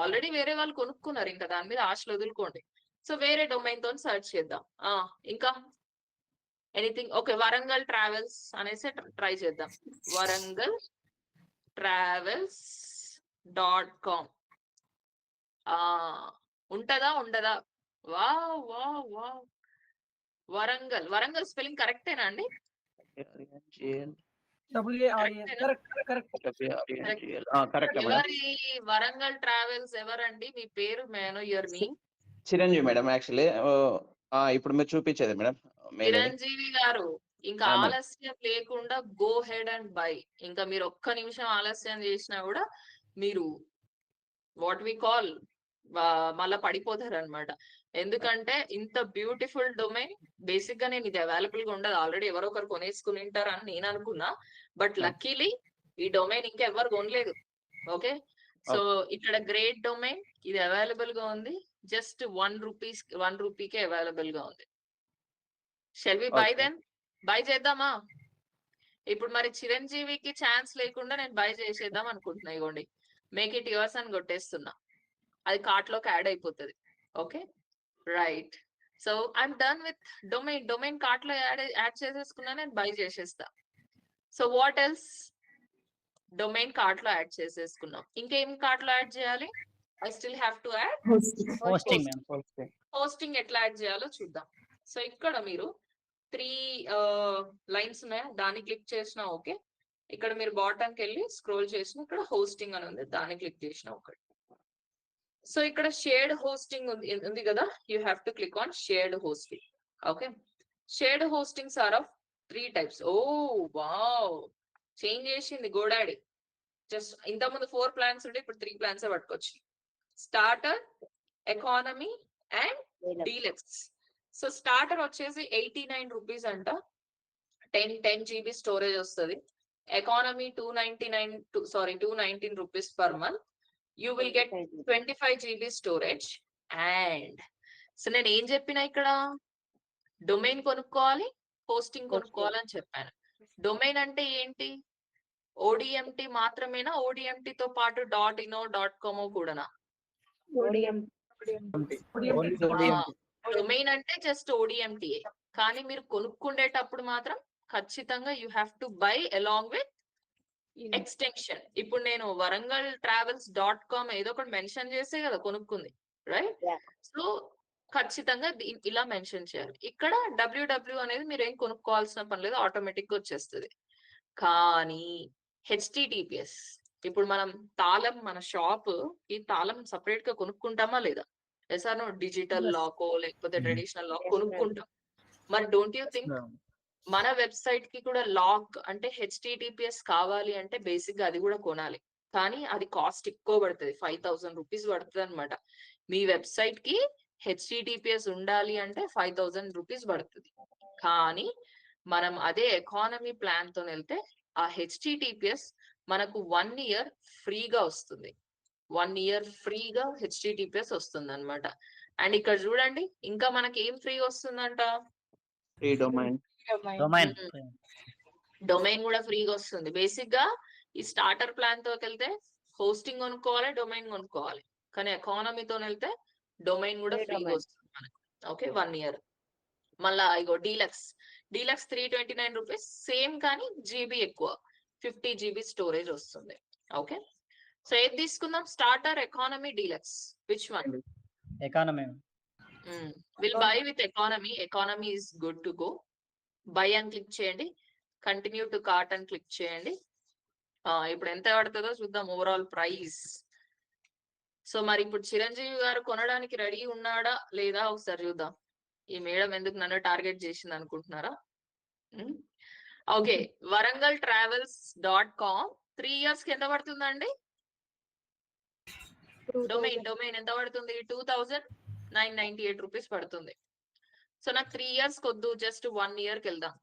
S1: ఆల్రెడీ వేరే వాళ్ళు కొనుక్కున్నారు, ఇంకా దాని మీద ఆశలు వదులుకోండి. సో వేరే డొమైన్ తో సర్చ్ చేద్దాం. ఇంకా ఎనీథింగ్? ఓకే, వరంగల్ ట్రావెల్స్ అనేసి ట్రై చేద్దాం. warangaltravels.com ఉంటదా ఉండదా? Wow wow wow. Warangal spelling కరెక్టేనా అండి?
S8: Correct madam.
S1: ఎవరి వరంగల్ ట్రావెల్స్ ఎవరండి? మీ పేరు, may I know your name?
S8: Chiranjeevi madam. Actually ఇప్పుడు మీరు చూపించేది మేడం.
S1: చిరంజీవి గారు, ఇంకా
S8: మేడం.
S1: ఆలస్యం లేకుండా గో హెడ్ అండ్ బై. ఇంకా మీరు ఒక్క నిమిషం ఆలస్యం చేసినా కూడా మీరు వాట్ వి కాల్ మళ్ళా పడిపోతారు అనమాట. ఎందుకంటే ఇంత బ్యూటిఫుల్ డొమైన్, బేసిక్ గా నేను ఇది అవైలబుల్ గా ఉండదు, ఆల్రెడీ ఎవరో ఒకరు కొనేసుకుని ఉంటారు అని నేను అనుకున్నా. బట్ లక్కీలీ ఈ డొమైన్ ఇంకా ఎవరు కొనలేదు. ఓకే, సో ఇక్కడ గ్రేట్ డొమైన్, ఇది అవైలబుల్ గా ఉంది. జస్ట్ $1 రూపీకే అవైలబుల్ గా ఉంది. Shall we buy then? Buy చేద్దామా? ఇప్పుడు మరి చిరంజీవికి ఛాన్స్ లేకుండా నేను బై చేసేద్దాం అనుకుంటున్నా. ఇగోండి, మేక్ ఇట్ యువర్స్ అని కొట్టేస్తున్నా, అది కార్ట్ లోకి యాడ్ అయిపోతుంది. Okay, right. So I'm done with domain cart లో యాడ్ చేసేసుకున్నా, నేను బై చేసేస్తా. So what else? Domain cart లో యాడ్ చేసేసుకున్నాం. ఇంకేం కార్ట్ లో యాడ్ చేయాలి? I still have to add
S3: hosting.
S1: Hosting. ఎట్లా యాడ్ చేయాలో చూద్దాం. సో ఇక్కడ మీరు 3 లైన్స్ ఉన్నాయా, దాన్ని క్లిక్ చేసినా ఓకే. ఇక్కడ మీరు బాటమ్ కి వెళ్ళి స్క్రోల్ చేసిన ఇక్కడ హోస్టింగ్ అని ఉంది, దాన్ని క్లిక్ చేసిన ఒకటి. సో ఇక్కడ షేర్డ్ హోస్టింగ్ ఉంది కదా, you have to click on shared hosting. Okay, shared hostings are of 3 types. Oh wow, change చేసింది గోడాడి. జస్ట్ ఇంతకుముందు 4 ప్లాన్స్ ఉంటే ఇప్పుడు 3 ప్లాన్స్ పట్టుకోవచ్చు. Starter, economy and deluxe. So starter వచ్చేసి 89 రూపీస్ అంట. 10 GB స్టోరేజ్ వస్తుంది. Economy 219 rupees per month. You will get 25 GB storage. And so నేను ఏం చెప్పినా ఇక్కడ, డొమైన్ కొనుక్కోవాలి, హోస్టింగ్ కొనుక్కోవాలని చెప్పాను. డొమైన్ అంటే ఏంటి? ODMT మాత్రమేనా? ODMT తో పాటు .ino .com కూడానా? డొమైన్ అంటే జస్ట్ ODMT. కానీ మీరు కొనుక్కుండేటప్పుడు మాత్రం ఖచ్చితంగా you have to buy along with extension. ఇప్పుడు నేను warangaltravels.com ఏదో ఒకటి మెన్షన్ చేసే కదా కొనుక్కుంది, రైట్? సో ఖచ్చితంగా ఇలా మెన్షన్ చేయాలి. ఇక్కడ www అనేది మీరు ఏం కొనుక్కోవాల్సిన పని లేదు, ఆటోమేటిక్ గా వచ్చేస్తుంది. కానీ HTTPS, ఇప్పుడు మనం తాళం, మన షాప్ ఈ తాళం సపరేట్ గా కొనుక్కుంటామా లేదా? ఎసానో డిజిటల్ లాకో లేకపోతే ట్రెడిషనల్ లాక్ కొనుక్కుంటాం. మరి డోంట్ యూ థింక్
S5: ma'am.
S1: మన వెబ్సైట్ కి కూడా లాగ్ అంటే హెచ్టిటిపిఎస్ కావాలి అంటే బేసిక్ గా అది కూడా కొనాలి. కానీ అది కాస్ట్ ఎక్కువ పడుతుంది, 5000 రూపీస్ పడుతుంది అనమాట. మీ వెబ్సైట్ కి హెచ్టిటిపిఎస్ ఉండాలి అంటే 5000 రూపీస్ పడుతుంది. కానీ మనం అదే ఎకానమీ ప్లాన్ తో వెళ్తే ఆ హెచ్టిటిపిఎస్ మనకు 1 ఇయర్ ఫ్రీగా వస్తుంది. 1 ఇయర్ ఫ్రీగా హెచ్టిటిపిఎస్ వస్తుంది అనమాట. అండ్ ఇక్కడ చూడండి ఇంకా మనకి ఏం ఫ్రీ వస్తుందంట,
S8: ఫ్రీ డొమైన్.
S3: డొమైన్
S1: డొమైన్ కూడా ఫ్రీగా వస్తుంది. బేసిక్ గా ఈ స్టార్టర్ ప్లాన్ తోకి వెళ్తే హోస్టింగ్ కొనుక్కోవాలి, డొమైన్ కొనుక్కోవాలి. కానీ ఎకానమీతో వెళ్తే డొమైన్ కూడా
S4: Free
S1: ఫ్రీగా
S4: domain.
S1: వస్తుంది మనకు. Okay, 1 year. మళ్ళా ఇగో డీలక్స్ 329 రూపీస్ సేమ్, కానీ జీబీ ఎక్కువ, 50 జీబీ స్టోరేజ్ వస్తుంది. ఓకే, సో ఏది తీసుకుందాం, starter, economy, deluxe, which one?
S3: Economy.
S1: Will buy with economy. Economy is good to go. By అని క్లిక్ చేయండి, కంటిన్యూ టు కార్ట్ అని క్లిక్ చేయండి. ఇప్పుడు ఎంత పడుతుందో చూద్దాం ఓవరాల్ ప్రైస్. సో మరి ఇప్పుడు చిరంజీవి గారు కొనడానికి రెడీ ఉన్నాడా లేదా ఒకసారి చూద్దాం. ఈ మేడం ఎందుకు నన్ను టార్గెట్ చేసింది అనుకుంటున్నారా? ఓకే, warangaltravels.com 3 years కి ఎంత పడుతుందండి? డొమైన్ ఎంత పడుతుంది? 2998 రూపీస్ పడుతుంది. సో నాకు 3 years కొద్దు, జస్ట్ 1 year కి వెళ్దాం.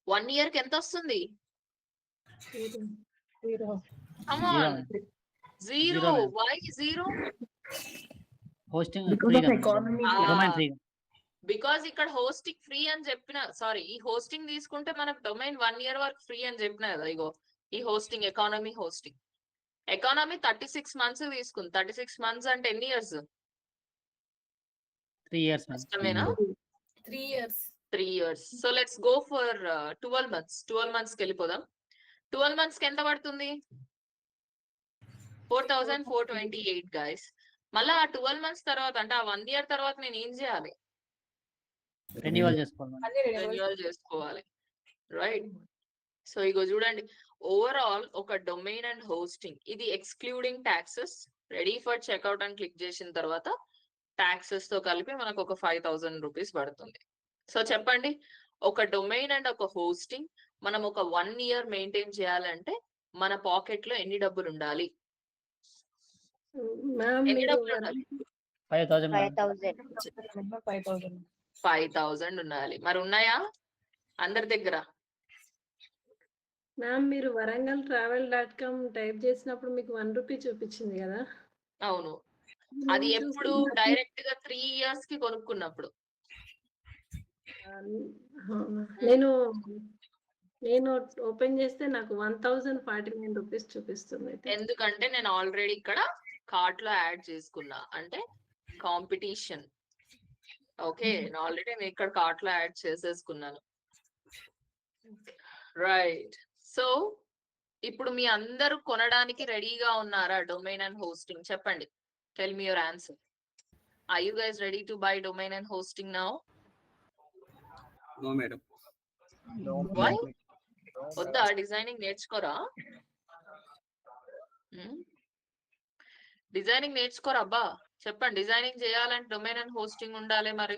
S1: 1 year కి ఎంత వస్తుంది? Come on. Zero. Why zero?
S3: Hosting
S5: Because
S3: free
S5: of economy.
S3: Domain free.
S1: Because ఇక్కడ హోస్టింగ్ ఫ్రీ అని చెప్పిన, సారీ, ఈ హోస్టింగ్ తీసుకుంటే మనకు డొమైన్ 1 year వరకు ఫ్రీ అని చెప్పిన కదా. ఇగో ఈ hosting, economy hosting. Economy 36 months తీసుకుంది. 36 months అంటే ఎన్ని years?
S3: 3 years.
S1: కష్టమేనా?
S2: 3 years.
S1: 3 years. So let's go for 12 months. 12 months కి వెళ్ళిపోదాం. 12 months కి ఎంత పడుతుంది? 4428 గైస్. మళ్ళీ ఆ 12 months తర్వాత అంటే ఆ 1 year తర్వాత నేను ఏం చేయాలి?
S3: రెన్యువల్ చేసుకోవాలి.
S2: అన్ని renewal
S1: రెన్యువల్ చేసుకోవాలి, రైట్? సో ఇగో చూడండి, ఓవరాల్ ఒక డొమైన్ అండ్ హోస్టింగ్ ఇది excluding taxes, ready for checkout అని క్లిక్ చేసిన తర్వాత ట్యాక్సెస్ తో కలిపి మనకు ఒక 5000 రూపీస్ పడుతుంది. సో చెప్పండి, ఒక డొమైన్ అండ్ ఒక హోస్టింగ్ మనం ఒక 1 year మెయింటైన్ చేయాలంటే మన పాకెట్ లో ఎన్ని డబ్బులు ఉండాలి?
S2: మ్యామ్
S1: ఎన్ని
S2: మీరు
S1: డబ్బులు ఉండాలి?
S3: 5000.
S4: 5000.
S2: 5000.
S1: 5000 ఉండాలి. మరి ఉన్నాయా అందరి దగ్గర?
S2: మ్యామ్ మీరు warangaltravel.com టైప్ చేసినప్పుడు మీకు 1 రూపీ చూపించింది కదా.
S1: అవును, అది
S2: నేను
S1: ఎప్పుడు
S2: చూస్తున్నప్పుడు-
S1: డైరెక్ట్ గా 3 years కి కొనుక్కున్నప్పుడు.
S2: అవునా? నేను ఓపెన్ చేస్తే నాకు 1049 రూపీస్ చూపిస్తుంది అయితే.
S1: ఎందుకంటే నేను ఆల్రెడీ ఇక్కడ కార్ట్ లో యాడ్ చేసుకున్నా, అంటే కాంపిటీషన్. ఓకే, నేను ఆల్రెడీ నేను ఇక్కడ కార్ట్ లో యాడ్ చేసేసుకున్నాను, రైట్? సో ఇప్పుడు మీ అందరూ కొనడానికి రెడీగా ఉన్నారా డొమైన్ అండ్ హోస్టింగ్? చెప్పండి, tell me your answer. Are you guys ready to buy domain and hosting now?
S6: No madam.
S5: No,
S1: Why?
S5: ma'am.
S1: వద్దా డిజైనింగ్ నేర్చుకోరా? డిజైనింగ్ నేర్చుకోరా అబ్బా? చెప్పండి, డిజైనింగ్ చేయాలంటే డొమైన్ అండ్ హోస్టింగ్ ఉండాలి. మరి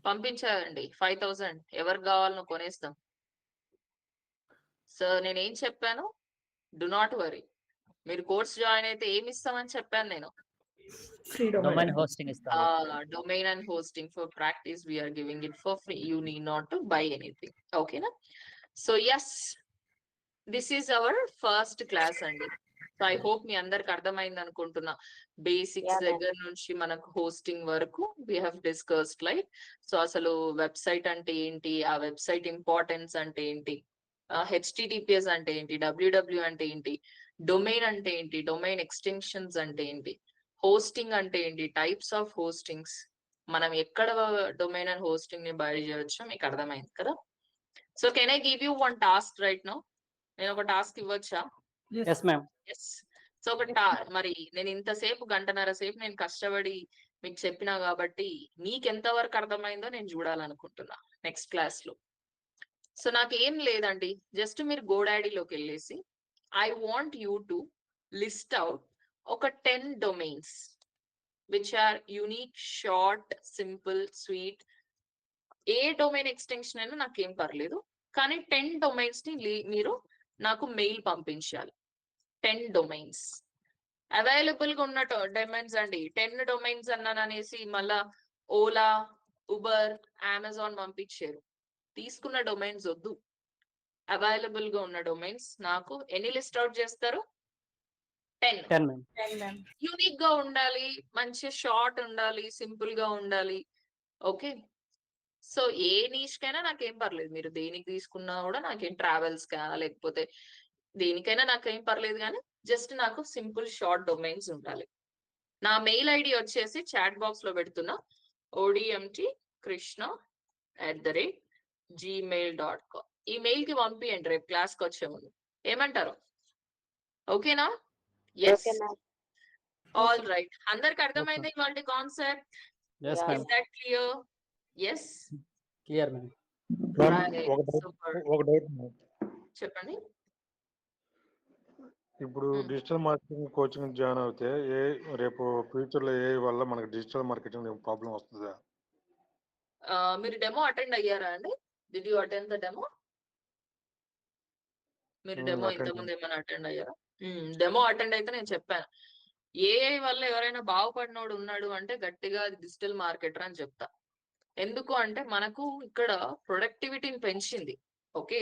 S1: పంపించండి 5000, ఎవరికి కావాలనో కొనేస్తాం. సో నేనేం చెప్పాను, డు నాట్ వరీ. మీరు కోర్స్ జాయిన్ అయితే ఏమి ఇస్తామని చెప్పాను నేను?
S2: Free
S3: డొమైన్ హోస్టింగ్ ఇస్తారు.
S1: Domain and hosting for practice, we are giving it for free. You need not to buy anything. Okay na? So yes, this is our first class andi. So I hope మీ అందరికి అర్థమైంది అనుకుంటున్నా. Basics
S4: Yeah, ma'am.
S1: దగ్గర నుంచి మనకు హోస్టింగ్ వరకు we have discussed, like, so అసలు వెబ్సైట్ అంటే ఏంటి, ఆ వెబ్సైట్ ఇంపార్టెన్స్ అంటే ఏంటి, హెచ్టిటిపిఎస్ అంటే ఏంటి, డబ్ల్యూడబ్ల్యూ అంటే ఏంటి, డొమైన్ అంటే ఏంటి, డొమైన్ ఎక్స్టెన్షన్స్ అంటే ఏంటి, హోస్టింగ్ అంటే ఏంటి, టైప్స్ ఆఫ్ హోస్టింగ్స్, మనం ఎక్కడ డొమైన్ అండ్ హోస్టింగ్ ని బై చేయొచ్చు మీకు అర్థమైంది కదా. So can I give you one task right now? నేను ఒక టాస్క్ ఇవ్వచ్చా?
S3: Yes ma'am.
S1: ఎస్. సో మరి నేను ఇంతసేపు గంటన్నర సేపు నేను కష్టపడి మీకు చెప్పినా కాబట్టి మీకు ఎంత వరకు అర్థమైందో నేను చూడాలనుకుంటున్నా నెక్స్ట్ క్లాస్ లో. సో నాకు ఏం లేదండి, జస్ట్ మీరు గోడాడీలోకి వెళ్ళేసి I want you to list out ఒక 10 domains. which are unique, short, simple, sweet. A domain extension అయినా నాకేం పర్లేదు, కానీ 10 డొమైన్స్ ని మీరు నాకు మెయిల్ పంపించాలి. 10 డొమైన్స్ అవైలబుల్ గా ఉన్న డొమైన్స్ అండి. 10 డొమైన్స్ అన్నాను అనేసి మళ్ళా ఓలా, ఉబర్, అమెజాన్ పంపించారు. తీసుకున్న డొమైన్స్ వద్దు, అవైలబుల్ గా ఉన్న డొమైన్స్ నాకు ఎన్ని లిస్ట్ అవుట్ చేస్తారు? 10.
S3: 10 మ్యామ్.
S1: యూనిక్ గా ఉండాలి, మంచి షార్ట్ ఉండాలి, సింపుల్ గా ఉండాలి. ఓకే, సో ఏ నీష్ కైనా నాకేం పర్లేదు, మీరు దేనికి తీసుకున్నా కూడా నాకేం, ట్రావెల్స్ కా లేకపోతే దేనికైనా నాకేం పర్లేదు, కానీ జస్ట్ నాకు సింపుల్ షార్ట్ డొమైన్స్ ఉండాలి. నా మెయిల్ ఐడి వచ్చేసి చాట్ బాక్స్ లో పెడుతున్నా, odmt krishna@gmail.com. ఈ మెయిల్ కి పంపియండి రేపు క్లాస్ కి వచ్చే ముందు. ఏమంటారు? ఓకేనా? Yes, all right. అందరికి అర్థమైంది ఇవాళ concept?
S3: Yes,
S1: is
S3: ma'am.
S1: That clear? Yes,
S3: Clear, ma'am.
S9: ఒక డౌట్
S1: చెప్పండి.
S9: ఇప్పుడు
S1: Hmm.
S9: Digital marketing coaching join అవుతే రేపు ఫ్యూచర్ లో వల్ల మనకి డిజిటల్ మార్కెటింగ్ ప్రాబ్లం వస్తుందా?
S1: మీరు డెమో అటెండ్ అయ్యారా అండి? Did you attend the demo? మీరు డెమో
S9: attend
S1: ఇంతకుముందు ఏమైనా అటెండ్ అయ్యారా? డెమో అటెండ్ అయితే నేను చెప్పాను, ఏఐ వల్ల ఎవరైనా బాగుపడినోడు ఉన్నాడు అంటే గట్టిగా అది డిజిటల్ మార్కెటర్ అని చెప్తా. ఎందుకు అంటే మనకు ఇక్కడ ప్రొడక్టివిటీని పెంచింది. ఓకే,